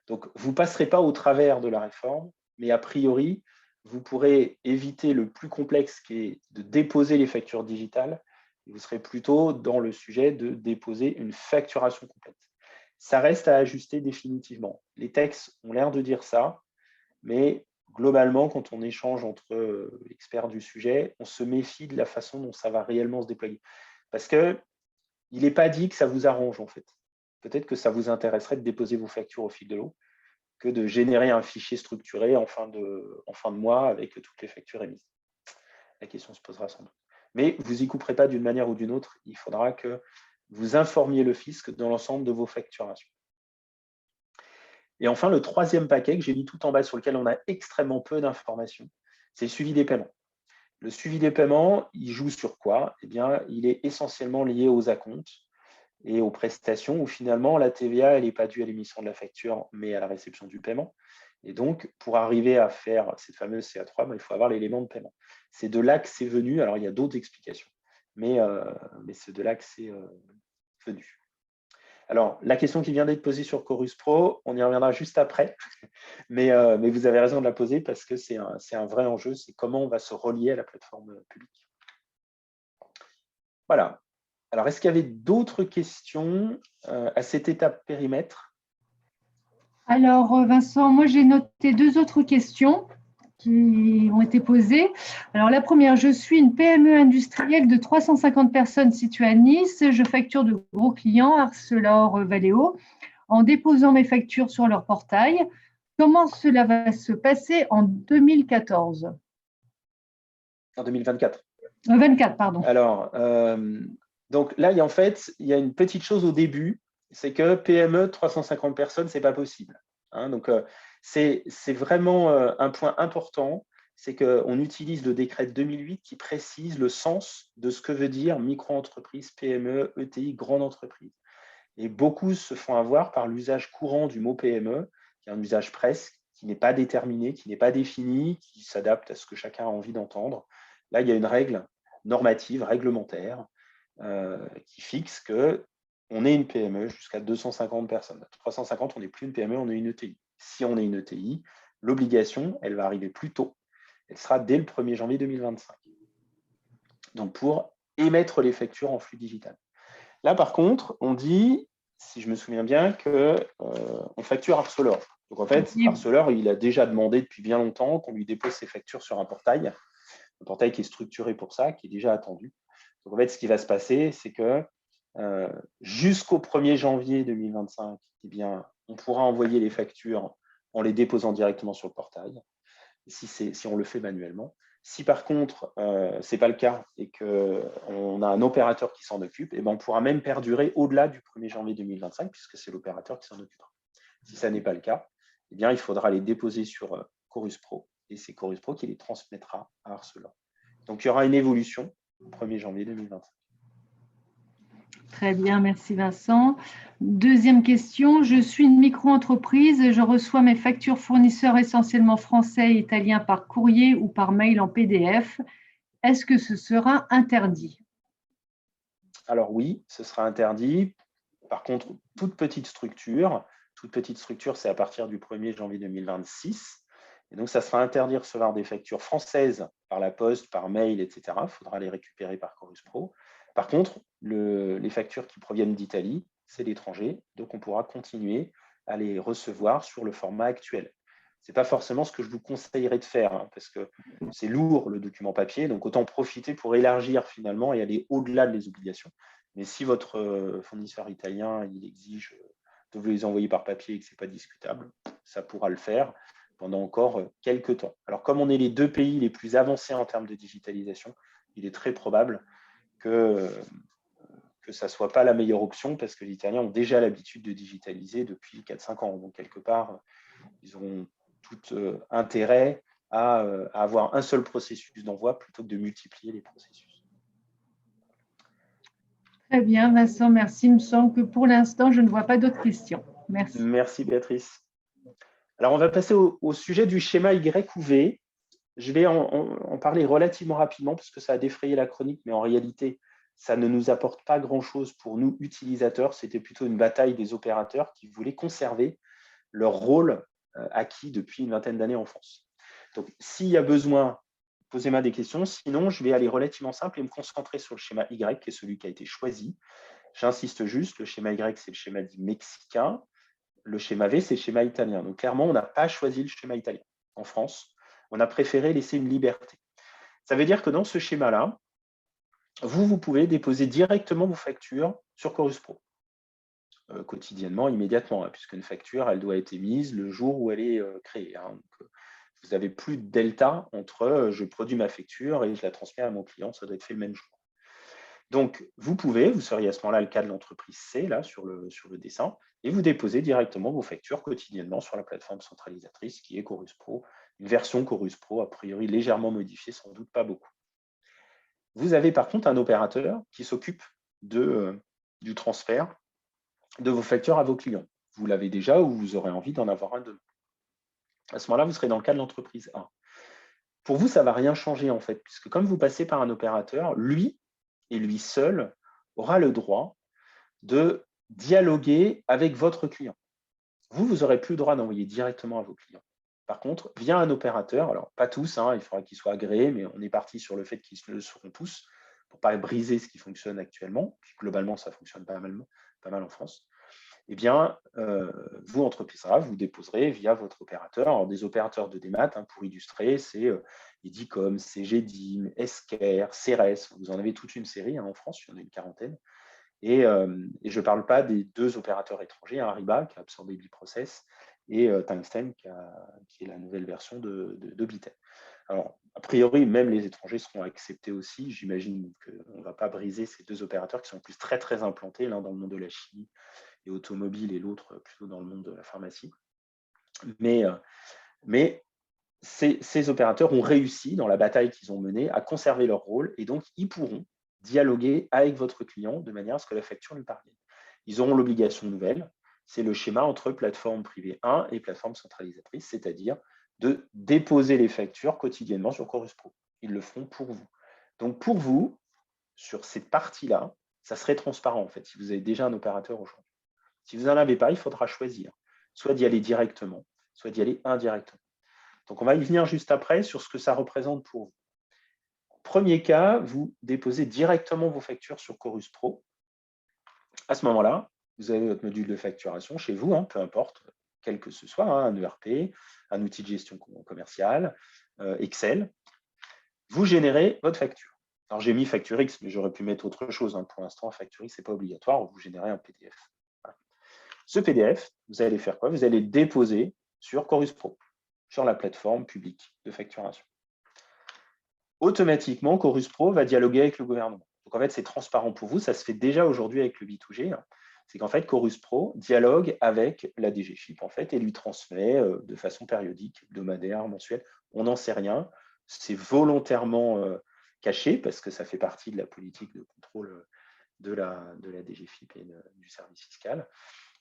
Donc, vous ne passerez pas au travers de la réforme, mais a priori, vous pourrez éviter le plus complexe qui est de déposer les factures digitales. Vous serez plutôt dans le sujet de déposer une facturation complète. Ça reste à ajuster définitivement. Les textes ont l'air de dire ça, mais globalement, quand on échange entre experts du sujet, on se méfie de la façon dont ça va réellement se déployer. Parce qu'il n'est pas dit que ça vous arrange, en fait. Peut-être que ça vous intéresserait de déposer vos factures au fil de l'eau que de générer un fichier structuré en fin de mois avec toutes les factures émises. La question se posera sans doute. Mais vous n'y couperez pas d'une manière ou d'une autre. Il faudra que vous informiez le fisc dans l'ensemble de vos facturations. Et enfin, le troisième paquet que j'ai mis tout en bas sur lequel on a extrêmement peu d'informations, c'est le suivi des paiements. Le suivi des paiements, il joue sur quoi? Eh bien, il est essentiellement lié aux acomptes et aux prestations où finalement la TVA, elle n'est pas due à l'émission de la facture, mais à la réception du paiement. Et donc, pour arriver à faire cette fameuse CA3, il faut avoir l'élément de paiement. C'est de là que c'est venu. Alors, il y a d'autres explications, mais c'est de là que c'est venu. Alors, la question qui vient d'être posée sur Chorus Pro, on y reviendra juste après, mais vous avez raison de la poser parce que c'est un vrai enjeu, c'est comment on va se relier à la plateforme publique. Voilà. Alors, est-ce qu'il y avait d'autres questions à cette étape périmètre? Alors, Vincent, moi, j'ai noté 2 autres questions qui ont été posées. Alors, la première, je suis une PME industrielle de 350 personnes située à Nice. Je facture de gros clients, Arcelor, Valeo, en déposant mes factures sur leur portail. Comment cela va se passer en 2014 ? En 2024. 24, pardon. Alors, donc là, il y a une petite chose au début, c'est que PME 350 personnes, ce n'est pas possible. Hein, donc, c'est vraiment un point important, c'est qu'on utilise le décret de 2008 qui précise le sens de ce que veut dire micro-entreprise, PME, ETI, grande entreprise. Et beaucoup se font avoir par l'usage courant du mot PME, qui est un usage presque, qui n'est pas déterminé, qui n'est pas défini, qui s'adapte à ce que chacun a envie d'entendre. Là, il y a une règle normative, réglementaire, qui fixe qu'on est une PME jusqu'à 250 personnes. À 350, on n'est plus une PME, on est une ETI. Si on est une ETI, l'obligation, elle va arriver plus tôt. Elle sera dès le 1er janvier 2025. Donc, pour émettre les factures en flux digital. Là, par contre, on dit, si je me souviens bien, qu'on facture Arcelor. Donc, en fait, Arcelor, il a déjà demandé depuis bien longtemps qu'on lui dépose ses factures sur un portail qui est structuré pour ça, qui est déjà attendu. Donc, en fait, ce qui va se passer, c'est que jusqu'au 1er janvier 2025, eh bien, on pourra envoyer les factures en les déposant directement sur le portail, si on le fait manuellement. Si par contre, ce n'est pas le cas et qu'on a un opérateur qui s'en occupe, eh ben, on pourra même perdurer au-delà du 1er janvier 2025, puisque c'est l'opérateur qui s'en occupera. Si ça n'est pas le cas, eh bien, il faudra les déposer sur Chorus Pro, et c'est Chorus Pro qui les transmettra à Arcelor. Donc, il y aura une évolution au 1er janvier 2025. Très bien, merci Vincent. Deuxième question, je suis une micro-entreprise, je reçois mes factures fournisseurs essentiellement français et italiens par courrier ou par mail en PDF. Est-ce que ce sera interdit? Alors oui, ce sera interdit. Par contre, toute petite structure, c'est à partir du 1er janvier 2026. Et donc, ça sera interdit de recevoir des factures françaises par la poste, par mail, etc. Il faudra les récupérer par Chorus Pro. Par contre, les factures qui proviennent d'Italie, c'est l'étranger. Donc, on pourra continuer à les recevoir sur le format actuel. Ce n'est pas forcément ce que je vous conseillerais de faire, hein, parce que c'est lourd le document papier. Donc, autant profiter pour élargir finalement et aller au-delà des obligations. Mais si votre fournisseur italien il exige de vous les envoyer par papier et que ce n'est pas discutable, ça pourra le faire pendant encore quelques temps. Alors, comme on est les 2 pays les plus avancés en termes de digitalisation, il est très probable que ça ne soit pas la meilleure option parce que les Italiens ont déjà l'habitude de digitaliser depuis 4-5 ans. Donc, quelque part, ils auront tout intérêt à avoir un seul processus d'envoi plutôt que de multiplier les processus. Très bien, Vincent, merci. Il me semble que pour l'instant, je ne vois pas d'autres questions. Merci. Merci, Béatrice. Alors, on va passer au sujet du schéma Y ou V. Je vais en parler relativement rapidement parce que ça a défrayé la chronique, mais en réalité, ça ne nous apporte pas grand-chose pour nous, utilisateurs. C'était plutôt une bataille des opérateurs qui voulaient conserver leur rôle acquis depuis une vingtaine d'années en France. Donc, s'il y a besoin, posez-moi des questions. Sinon, je vais aller relativement simple et me concentrer sur le schéma Y, qui est celui qui a été choisi. J'insiste juste, le schéma Y, c'est le schéma dit mexicain. Le schéma V, c'est le schéma italien. Donc, clairement, on n'a pas choisi le schéma italien en France. On a préféré laisser une liberté. Ça veut dire que dans ce schéma-là, vous pouvez déposer directement vos factures sur Chorus Pro, quotidiennement, immédiatement, hein, puisqu'une facture, elle doit être émise le jour où elle est créée. Hein. Donc, vous n'avez plus de delta entre je produis ma facture et je la transmets à mon client, ça doit être fait le même jour. Donc, vous seriez à ce moment-là le cas de l'entreprise C, là, sur le dessin, et vous déposez directement vos factures quotidiennement sur la plateforme centralisatrice qui est Chorus Pro, une version Chorus Pro, a priori légèrement modifiée, sans doute pas beaucoup. Vous avez par contre un opérateur qui s'occupe du transfert de vos factures à vos clients. Vous l'avez déjà ou vous aurez envie d'en avoir un demain. À ce moment-là, vous serez dans le cas de l'entreprise A. Pour vous, ça ne va rien changer en fait, puisque comme vous passez par un opérateur, lui et lui seul aura le droit de dialoguer avec votre client. Vous n'aurez plus le droit d'envoyer directement à vos clients. Par contre, via un opérateur, alors pas tous, hein, il faudra qu'ils soient agréés, mais on est parti sur le fait qu'ils le seront tous, pour ne pas briser ce qui fonctionne actuellement, puis globalement, ça fonctionne pas mal en France. Eh bien, vous, entreprise A, vous déposerez via votre opérateur. Alors, des opérateurs de démat, hein, pour illustrer, c'est Edicom, CGDIM, Esker, Ceres. Vous en avez toute une série hein, en France, il y en a une quarantaine. Et je ne parle pas des deux opérateurs étrangers, hein, Ariba, qui a absorbé Biprocess, et Tungsten, qui est la nouvelle version de Bitel. Alors, a priori, même les étrangers seront acceptés aussi. J'imagine qu'on ne va pas briser ces deux opérateurs qui sont en plus très, très implantés, l'un dans le monde de la chimie et automobile et l'autre plutôt dans le monde de la pharmacie. Mais ces opérateurs ont réussi dans la bataille qu'ils ont menée à conserver leur rôle et donc ils pourront dialoguer avec votre client de manière à ce que la facture lui parvienne. Ils auront l'obligation nouvelle, c'est le schéma entre plateforme privée 1 et plateforme centralisatrice, c'est-à-dire de déposer les factures quotidiennement sur Chorus Pro. Ils le feront pour vous. Donc pour vous, sur cette partie-là, ça serait transparent en fait, si vous avez déjà un opérateur aujourd'hui. Si vous n'en avez pas, il faudra choisir, soit d'y aller directement, soit d'y aller indirectement. Donc, on va y venir juste après sur ce que ça représente pour vous. Premier cas, vous déposez directement vos factures sur Chorus Pro. À ce moment-là, vous avez votre module de facturation chez vous, hein, peu importe, quel que ce soit, hein, un ERP, un outil de gestion commerciale, Excel. Vous générez votre facture. Alors, j'ai mis Facture X, mais j'aurais pu mettre autre chose. Hein. Pour l'instant, Facture X, ce n'est pas obligatoire. Vous générez un PDF. Voilà. Ce PDF, vous allez faire quoi? Vous allez le déposer sur Chorus Pro, sur la plateforme publique de facturation. Automatiquement, Chorus Pro va dialoguer avec le gouvernement. Donc, en fait, c'est transparent pour vous. Ça se fait déjà aujourd'hui avec le B2G. C'est qu'en fait, Chorus Pro dialogue avec la DGFiP en fait, et lui transmet de façon périodique, hebdomadaire, mensuelle. On n'en sait rien. C'est volontairement caché parce que ça fait partie de la politique de contrôle de la DGFiP et du service fiscal.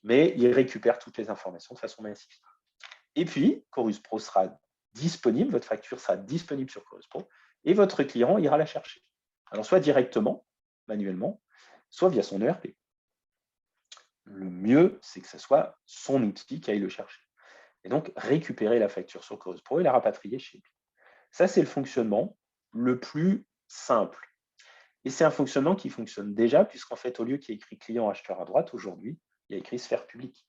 Mais il récupère toutes les informations de façon massive. Et puis, Chorus Pro sera disponible, votre facture sera disponible sur Chorus Pro, et votre client ira la chercher. Alors, soit directement, manuellement, soit via son ERP. Le mieux, c'est que ce soit son outil qui aille le chercher. Et donc, récupérer la facture sur Chorus Pro et la rapatrier chez lui. Ça, c'est le fonctionnement le plus simple. Et c'est un fonctionnement qui fonctionne déjà, puisqu'en fait, au lieu qu'il y ait écrit client acheteur à droite, aujourd'hui, il y a écrit sphère publique.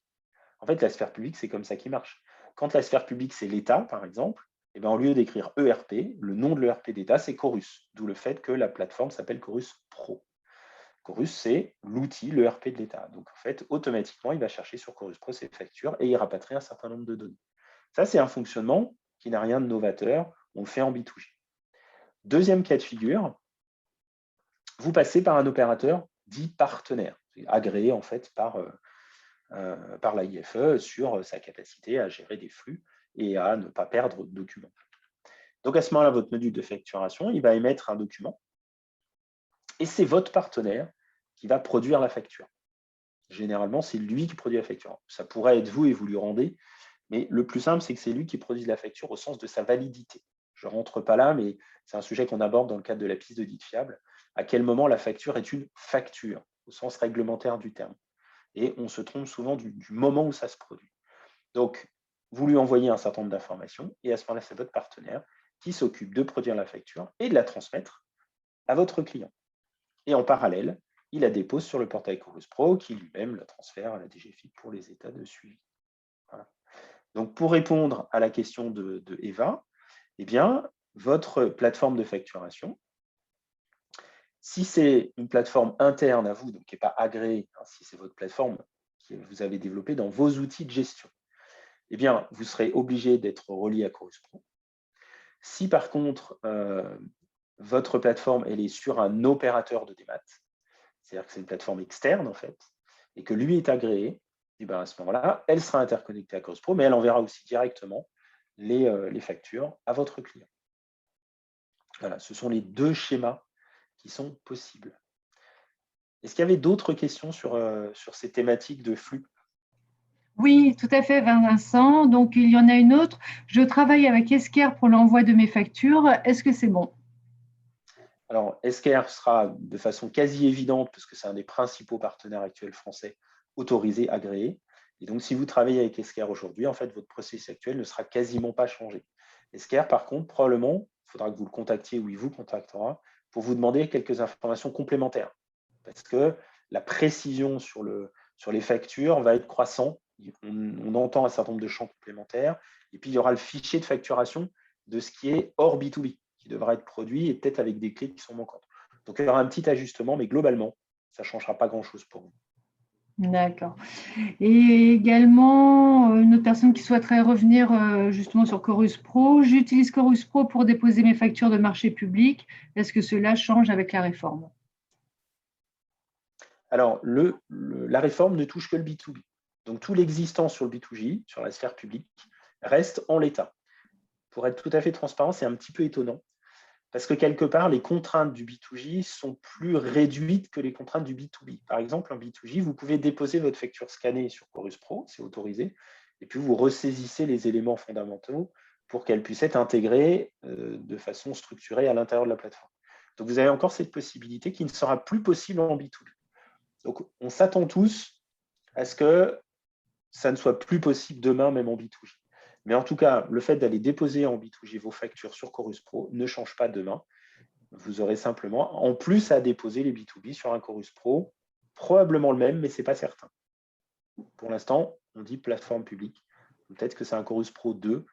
En fait, la sphère publique, c'est comme ça qui marche. Quand la sphère publique, c'est l'État, par exemple, eh bien, au lieu d'écrire ERP, le nom de l'ERP d'État, c'est Chorus, d'où le fait que la plateforme s'appelle Chorus Pro. Chorus, c'est l'outil, l'ERP de l'État. Donc, en fait, automatiquement, il va chercher sur Chorus Pro ses factures et il rapatrie un certain nombre de données. Ça, c'est un fonctionnement qui n'a rien de novateur. On le fait en B2G. Deuxième cas de figure, vous passez par un opérateur dit partenaire, agréé en fait par l'AIFE sur sa capacité à gérer des flux et à ne pas perdre de documents. Donc, à ce moment-là, votre module de facturation, il va émettre un document et c'est votre partenaire qui va produire la facture. Généralement, c'est lui qui produit la facture. Ça pourrait être vous et vous lui rendez, mais le plus simple, c'est que c'est lui qui produit la facture au sens de sa validité. Je ne rentre pas là, mais c'est un sujet qu'on aborde dans le cadre de la piste d'audit fiable. À quel moment la facture est une facture, au sens réglementaire du terme. Et on se trompe souvent du moment où ça se produit. Donc, vous lui envoyez un certain nombre d'informations, et à ce moment-là, c'est votre partenaire qui s'occupe de produire la facture et de la transmettre à votre client. Et en parallèle, il la dépose sur le portail Chorus Pro, qui lui-même la transfère à la DGFiP pour les états de suivi. Voilà. Donc, pour répondre à la question de Eva, eh bien, votre plateforme de facturation, si c'est une plateforme interne à vous, donc qui n'est pas agréée, hein, si c'est votre plateforme que vous avez développée dans vos outils de gestion, eh bien, vous serez obligé d'être relié à Chorus Pro. Si par contre, votre plateforme elle est sur un opérateur de démat, c'est-à-dire que c'est une plateforme externe en fait, et que lui est agréé, et bien à ce moment-là, elle sera interconnectée à Chorus Pro, mais elle enverra aussi directement les factures à votre client. Voilà, ce sont les deux schémas qui sont possibles. Est-ce qu'il y avait d'autres questions sur ces thématiques de flux? Oui, tout à fait, Vincent. Donc, il y en a une autre. Je travaille avec Esker pour l'envoi de mes factures. Est-ce que c'est bon? Alors, Esker sera de façon quasi évidente, parce que c'est un des principaux partenaires actuels français autorisés, agréés. Et donc, si vous travaillez avec Esker aujourd'hui, en fait, votre processus actuel ne sera quasiment pas changé. Esker, par contre, probablement, il faudra que vous le contactiez ou il vous contactera pour vous demander quelques informations complémentaires. Parce que la précision sur les factures va être croissante. On entend un certain nombre de champs complémentaires. Et puis, il y aura le fichier de facturation de ce qui est hors B2B, qui devra être produit et peut-être avec des clés qui sont manquantes. Donc, il y aura un petit ajustement, mais globalement, ça ne changera pas grand-chose pour vous. D'accord. Et également, une autre personne qui souhaiterait revenir justement sur Chorus Pro. J'utilise Chorus Pro pour déposer mes factures de marché public. Est-ce que cela change avec la réforme? Alors, la réforme ne touche que le B2B. Donc, tout l'existant sur le B2J, sur la sphère publique, reste en l'état. Pour être tout à fait transparent, c'est un petit peu étonnant. Parce que quelque part, les contraintes du B2J sont plus réduites que les contraintes du B2B. Par exemple, en B2J, vous pouvez déposer votre facture scannée sur Chorus Pro, c'est autorisé, et puis vous ressaisissez les éléments fondamentaux pour qu'elle puisse être intégrée de façon structurée à l'intérieur de la plateforme. Donc, vous avez encore cette possibilité qui ne sera plus possible en B2B. Donc, on s'attend tous à ce que ça ne soit plus possible demain, même en B2J. Mais en tout cas, le fait d'aller déposer en B2J vos factures sur Chorus Pro ne change pas demain. Vous aurez simplement, en plus, à déposer les B2B sur un Chorus Pro, probablement le même, mais ce n'est pas certain. Pour l'instant, on dit plateforme publique. Peut-être que c'est un Chorus Pro 2.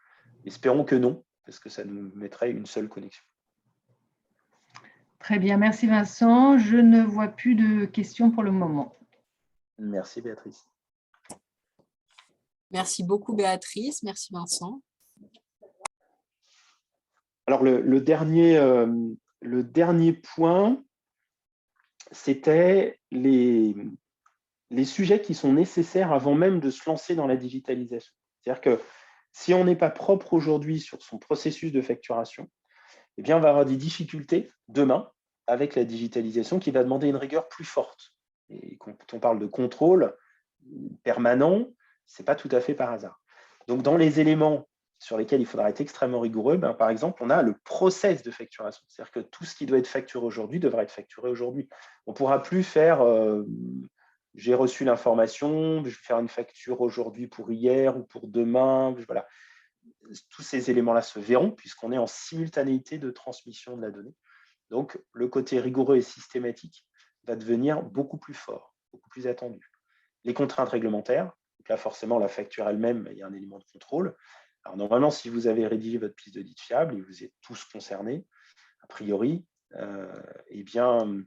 Espérons que non, parce que ça nous mettrait une seule connexion. Très bien, merci Vincent. Je ne vois plus de questions pour le moment. Merci Béatrice. Merci beaucoup Béatrice, merci Vincent. Alors le dernier point, c'était les sujets qui sont nécessaires avant même de se lancer dans la digitalisation. C'est-à-dire que si on n'est pas propre aujourd'hui sur son processus de facturation, eh bien, on va avoir des difficultés demain avec la digitalisation qui va demander une rigueur plus forte. Et quand on parle de contrôle permanent, ce n'est pas tout à fait par hasard. Donc, dans les éléments sur lesquels il faudra être extrêmement rigoureux, par exemple, on a le process de facturation. C'est-à-dire que tout ce qui doit être facturé aujourd'hui devra être facturé aujourd'hui. On ne pourra plus faire j'ai reçu l'information, je vais faire une facture aujourd'hui pour hier ou pour demain. Voilà. Tous ces éléments-là se verront puisqu'on est en simultanéité de transmission de la donnée. Donc, le côté rigoureux et systématique va devenir beaucoup plus fort, beaucoup plus attendu. Les contraintes réglementaires, donc là, forcément, la facture elle-même, il y a un élément de contrôle. Alors, normalement, si vous avez rédigé votre piste d'audit fiable et vous êtes tous concernés, a priori, eh bien,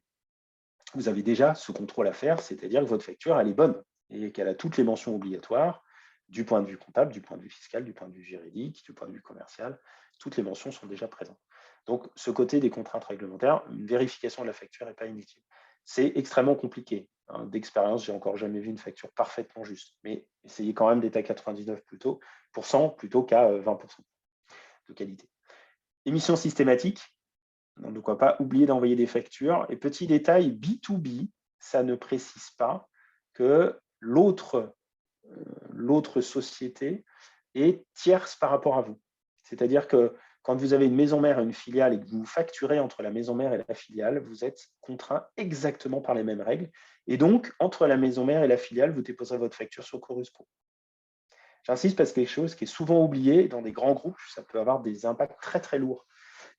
vous avez déjà ce contrôle à faire, c'est-à-dire que votre facture, elle est bonne et qu'elle a toutes les mentions obligatoires du point de vue comptable, du point de vue fiscal, du point de vue juridique, du point de vue commercial. Toutes les mentions sont déjà présentes. Donc, ce côté des contraintes réglementaires, une vérification de la facture n'est pas inutile. C'est extrêmement compliqué. D'expérience, je n'ai encore jamais vu une facture parfaitement juste. Mais essayez quand même d'être à 99% plutôt qu'à 20% de qualité. Émission systématique. Donc, ne pas oublier d'envoyer des factures. Et petit détail, B2B, ça ne précise pas que l'autre société est tierce par rapport à vous. C'est-à-dire que quand vous avez une maison mère et une filiale et que vous facturez entre la maison mère et la filiale, vous êtes contraint exactement par les mêmes règles. Et donc, entre la maison mère et la filiale, vous déposerez votre facture sur Chorus Pro. J'insiste parce que c'est quelque chose qui est souvent oublié dans des grands groupes, ça peut avoir des impacts très très lourds.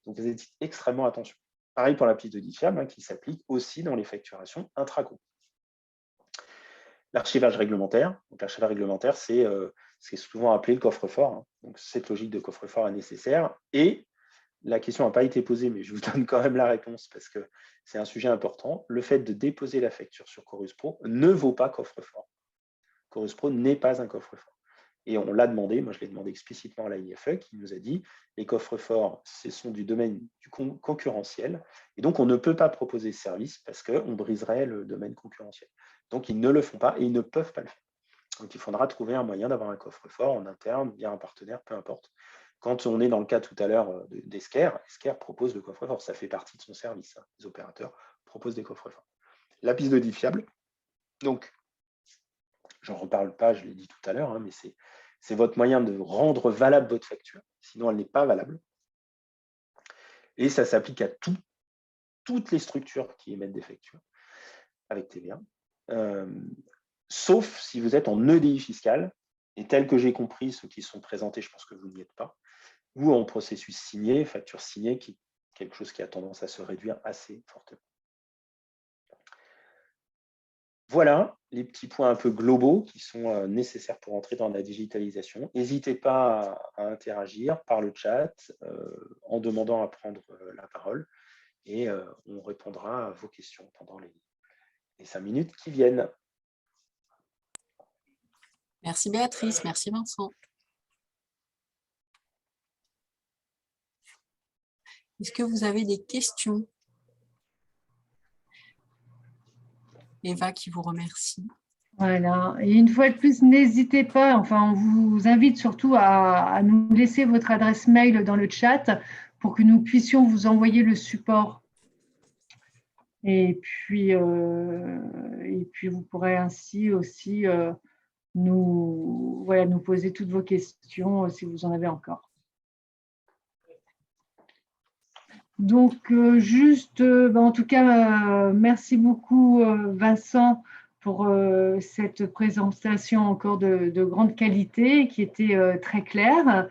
Donc, vous êtes extrêmement attention. Pareil pour la piste de DIFIAB, qui s'applique aussi dans les facturations intra-groupe. L'archivage réglementaire. Donc, l'archivage réglementaire, c'est souvent appelé le coffre-fort. Donc, cette logique de coffre-fort est nécessaire. Et la question n'a pas été posée, mais je vous donne quand même la réponse parce que c'est un sujet important. Le fait de déposer la facture sur Chorus Pro ne vaut pas coffre-fort. Chorus Pro n'est pas un coffre-fort. Et on l'a demandé, moi je l'ai demandé explicitement à la IFE, qui nous a dit les coffres-forts, ce sont du domaine du concurrentiel, et donc on ne peut pas proposer ce service parce qu'on briserait le domaine concurrentiel. Donc ils ne le font pas et ils ne peuvent pas le faire. Donc il faudra trouver un moyen d'avoir un coffre-fort en interne, via un partenaire, peu importe. Quand on est dans le cas tout à l'heure d'Esker, Esker propose le coffre-fort, ça fait partie de son service. Les opérateurs proposent des coffres-forts. La piste de DIFIAB, donc j'en reparle pas, je l'ai dit tout à l'heure, mais c'est votre moyen de rendre valable votre facture, sinon elle n'est pas valable. Et ça s'applique à toutes les structures qui émettent des factures avec TVA, sauf si vous êtes en EDI fiscal, et tel que j'ai compris, ceux qui sont présentés, je pense que vous n'y êtes pas, ou en processus signé, facture signée, qui est quelque chose qui a tendance à se réduire assez fortement. Voilà les petits points un peu globaux qui sont nécessaires pour entrer dans la digitalisation. N'hésitez pas à interagir par le chat en demandant à prendre la parole et on répondra à vos questions pendant les 5 minutes qui viennent. Merci Béatrice, merci Vincent. Est-ce que vous avez des questions? Eva qui vous remercie. Voilà. Et une fois de plus, n'hésitez pas, enfin, on vous invite surtout à nous laisser votre adresse mail dans le chat pour que nous puissions vous envoyer le support. Et puis vous pourrez ainsi aussi nous poser toutes vos questions si vous en avez encore. Donc, en tout cas, merci beaucoup Vincent pour cette présentation encore de grande qualité qui était très claire.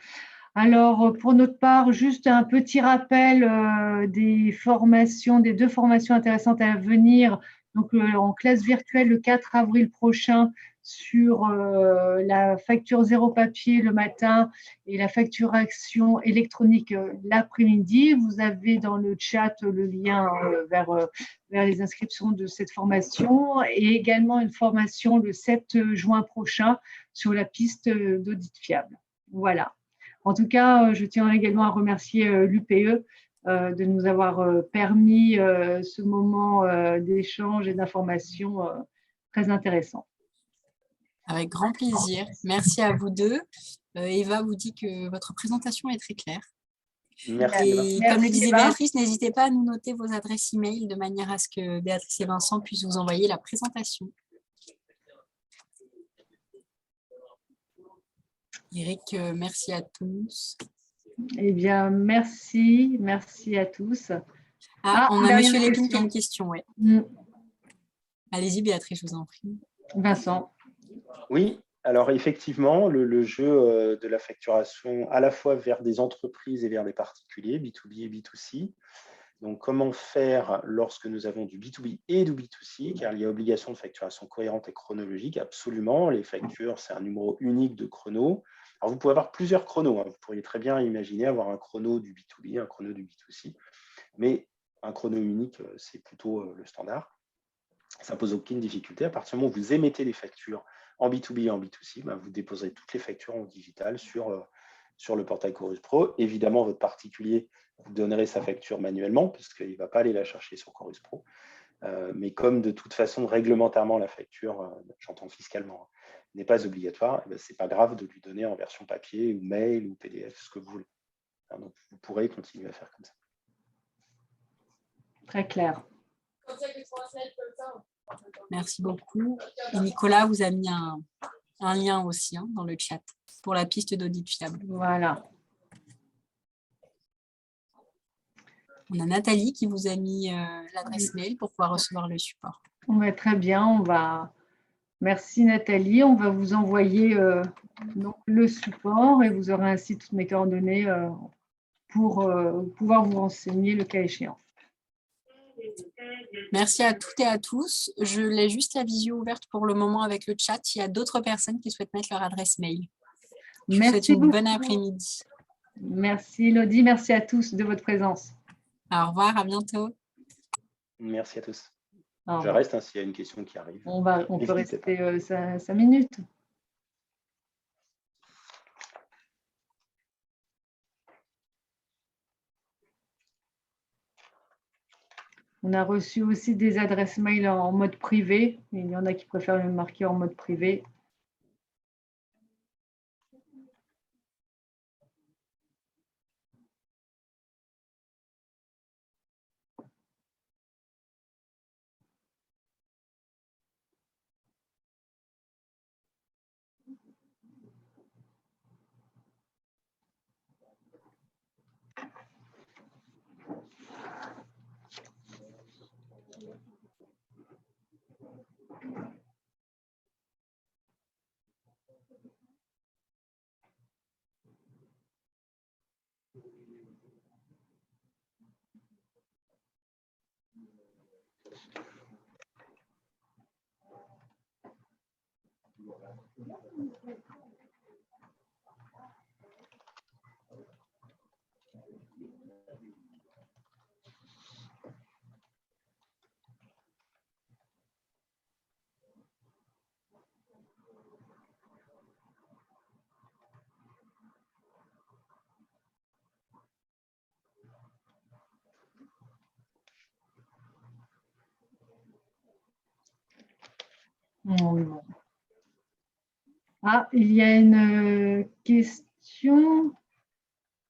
Alors, pour notre part, juste un petit rappel des deux formations intéressantes à venir. Donc, en classe virtuelle le 4 avril prochain sur la facture zéro papier le matin et la facturation électronique l'après-midi. Vous avez dans le chat le lien vers les inscriptions de cette formation et également une formation le 7 juin prochain sur la piste d'audit fiable. Voilà. En tout cas, je tiens également à remercier l'UPE de nous avoir permis ce moment d'échange et d'information très intéressant. Avec grand plaisir. Merci à vous deux. Eva vous dit que votre présentation est très claire. Merci. Et comme le disait Béatrice, n'hésitez pas à nous noter vos adresses email de manière à ce que Béatrice et Vincent puissent vous envoyer la présentation. Eric, merci à tous. Eh bien, merci à tous. On a Monsieur Lépine qui a une question, ouais. Allez-y, Béatrice, je vous en prie. Vincent. Oui, alors effectivement, le jeu de la facturation à la fois vers des entreprises et vers des particuliers, B2B et B2C. Donc, comment faire lorsque nous avons du B2B et du B2C, car il y a obligation de facturation cohérente et chronologique, absolument. Les factures, c'est un numéro unique de chrono. Alors, vous pouvez avoir plusieurs chronos. Vous pourriez très bien imaginer avoir un chrono du B2B, un chrono du B2C. Mais un chrono unique, c'est plutôt le standard. Ça ne pose aucune difficulté. À partir du moment où vous émettez des factures en B2B et en B2C, vous déposerez toutes les factures en digital sur le portail Chorus Pro. Évidemment, votre particulier, vous donnerez sa facture manuellement, parce qu'il ne va pas aller la chercher sur Chorus Pro. Mais comme de toute façon, réglementairement, la facture, j'entends fiscalement, n'est pas obligatoire, ce n'est pas grave de lui donner en version papier ou mail ou PDF, ce que vous voulez. Donc, vous pourrez continuer à faire comme ça. Très clair. Merci beaucoup. Et Nicolas vous a mis un lien aussi dans le chat pour la piste d'audit fiable. Voilà. On a Nathalie qui vous a mis l'adresse mail pour pouvoir recevoir le support. Très bien, merci Nathalie. On va vous envoyer donc, le support et vous aurez ainsi toutes mes coordonnées pour pouvoir vous renseigner le cas échéant. Merci à toutes et à tous. Je laisse juste la visio ouverte pour le moment avec le chat. Il y a d'autres personnes qui souhaitent mettre leur adresse mail. Je vous souhaite une bonne après-midi. Merci Elodie, merci à tous de votre présence. Au revoir, à bientôt. Merci à tous. Je reste s'il y a une question qui arrive. On peut rester 5 minutes. On a reçu aussi des adresses mail en mode privé. Il y en a qui préfèrent le marquer en mode privé. Ah, il y a une question.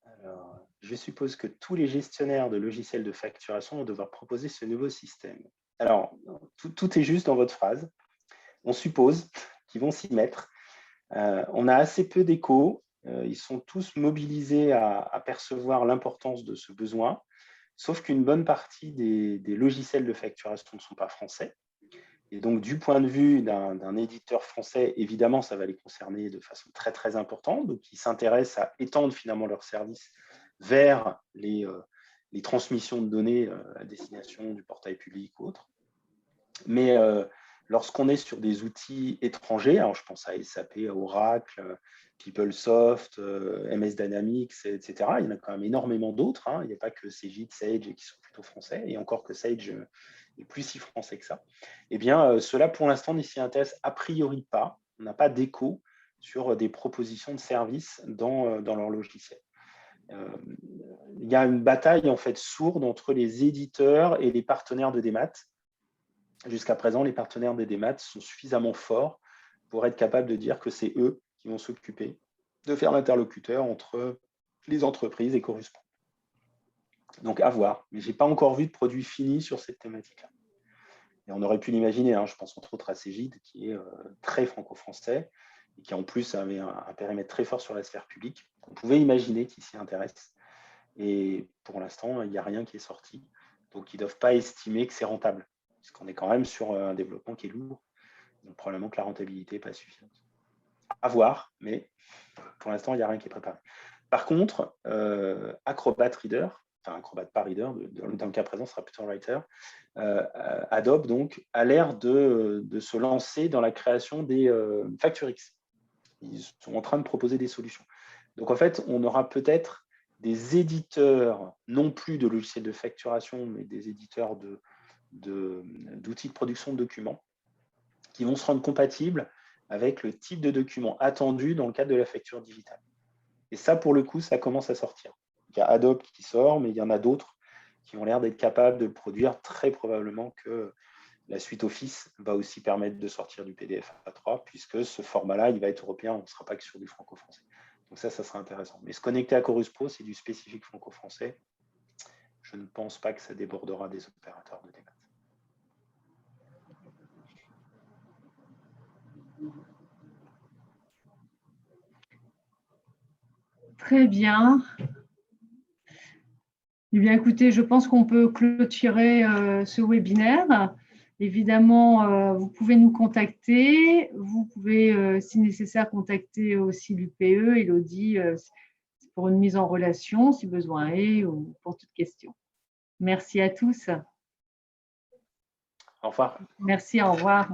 Alors, je suppose que tous les gestionnaires de logiciels de facturation vont devoir proposer ce nouveau système. Alors, tout est juste dans votre phrase. On suppose qu'ils vont s'y mettre. On a assez peu d'échos. Ils sont tous mobilisés à percevoir l'importance de ce besoin, sauf qu'une bonne partie des logiciels de facturation ne sont pas français. Et donc, du point de vue d'un éditeur français, évidemment, ça va les concerner de façon très, très importante. Donc, ils s'intéressent à étendre finalement leurs services vers les transmissions de données à destination du portail public ou autre. Mais lorsqu'on est sur des outils étrangers, alors je pense à SAP, à Oracle, PeopleSoft, MS Dynamics, etc., il y en a quand même énormément d'autres. Il n'y a pas que Cegid, Sage qui sont plutôt français, et encore que Sage n'est plus si français que ça. Eh bien, cela, pour l'instant, ne s'y intéresse a priori pas. On n'a pas d'écho sur des propositions de services dans leur logiciel. Il y a une bataille en fait sourde entre les éditeurs et les partenaires de démat. Jusqu'à présent, les partenaires des démat sont suffisamment forts pour être capables de dire que c'est eux qui vont s'occuper de faire l'interlocuteur entre les entreprises et Chorus Pro. Donc, à voir. Mais je n'ai pas encore vu de produit fini sur cette thématique-là. Et on aurait pu l'imaginer, je pense entre autres à Cegid, qui est très franco-français et qui en plus avait un périmètre très fort sur la sphère publique. On pouvait imaginer qu'ils s'y intéressent. Et pour l'instant, il n'y a rien qui est sorti. Donc, ils ne doivent pas estimer que c'est rentable. Parce qu'on est quand même sur un développement qui est lourd. Donc, probablement que la rentabilité n'est pas suffisante. À voir, mais pour l'instant, il n'y a rien qui est préparé. Par contre, Acrobat Reader, enfin Acrobat pas Reader, dans le cas présent, ce sera plutôt Writer, Adobe donc, a l'air de se lancer dans la création des FactureX. Ils sont en train de proposer des solutions. Donc, en fait, on aura peut-être des éditeurs, non plus de logiciels de facturation, mais des éditeurs d'outils de production de documents qui vont se rendre compatibles avec le type de document attendu dans le cadre de la facture digitale. Et ça, pour le coup, ça commence à sortir. Il y a Adobe qui sort, mais il y en a d'autres qui ont l'air d'être capables de produire. Très probablement que la suite Office va aussi permettre de sortir du PDF A3, puisque ce format-là, il va être européen, on ne sera pas que sur du franco-français. Donc ça sera intéressant. Mais se connecter à Chorus Pro, c'est du spécifique franco-français. Je ne pense pas que ça débordera des opérateurs de démat. Très bien. Eh bien, écoutez, je pense qu'on peut clôturer ce webinaire. Évidemment, vous pouvez nous contacter. Vous pouvez, si nécessaire, contacter aussi l'UPE, Élodie, pour une mise en relation, si besoin est, ou pour toute question. Merci à tous. Au revoir. Merci, au revoir.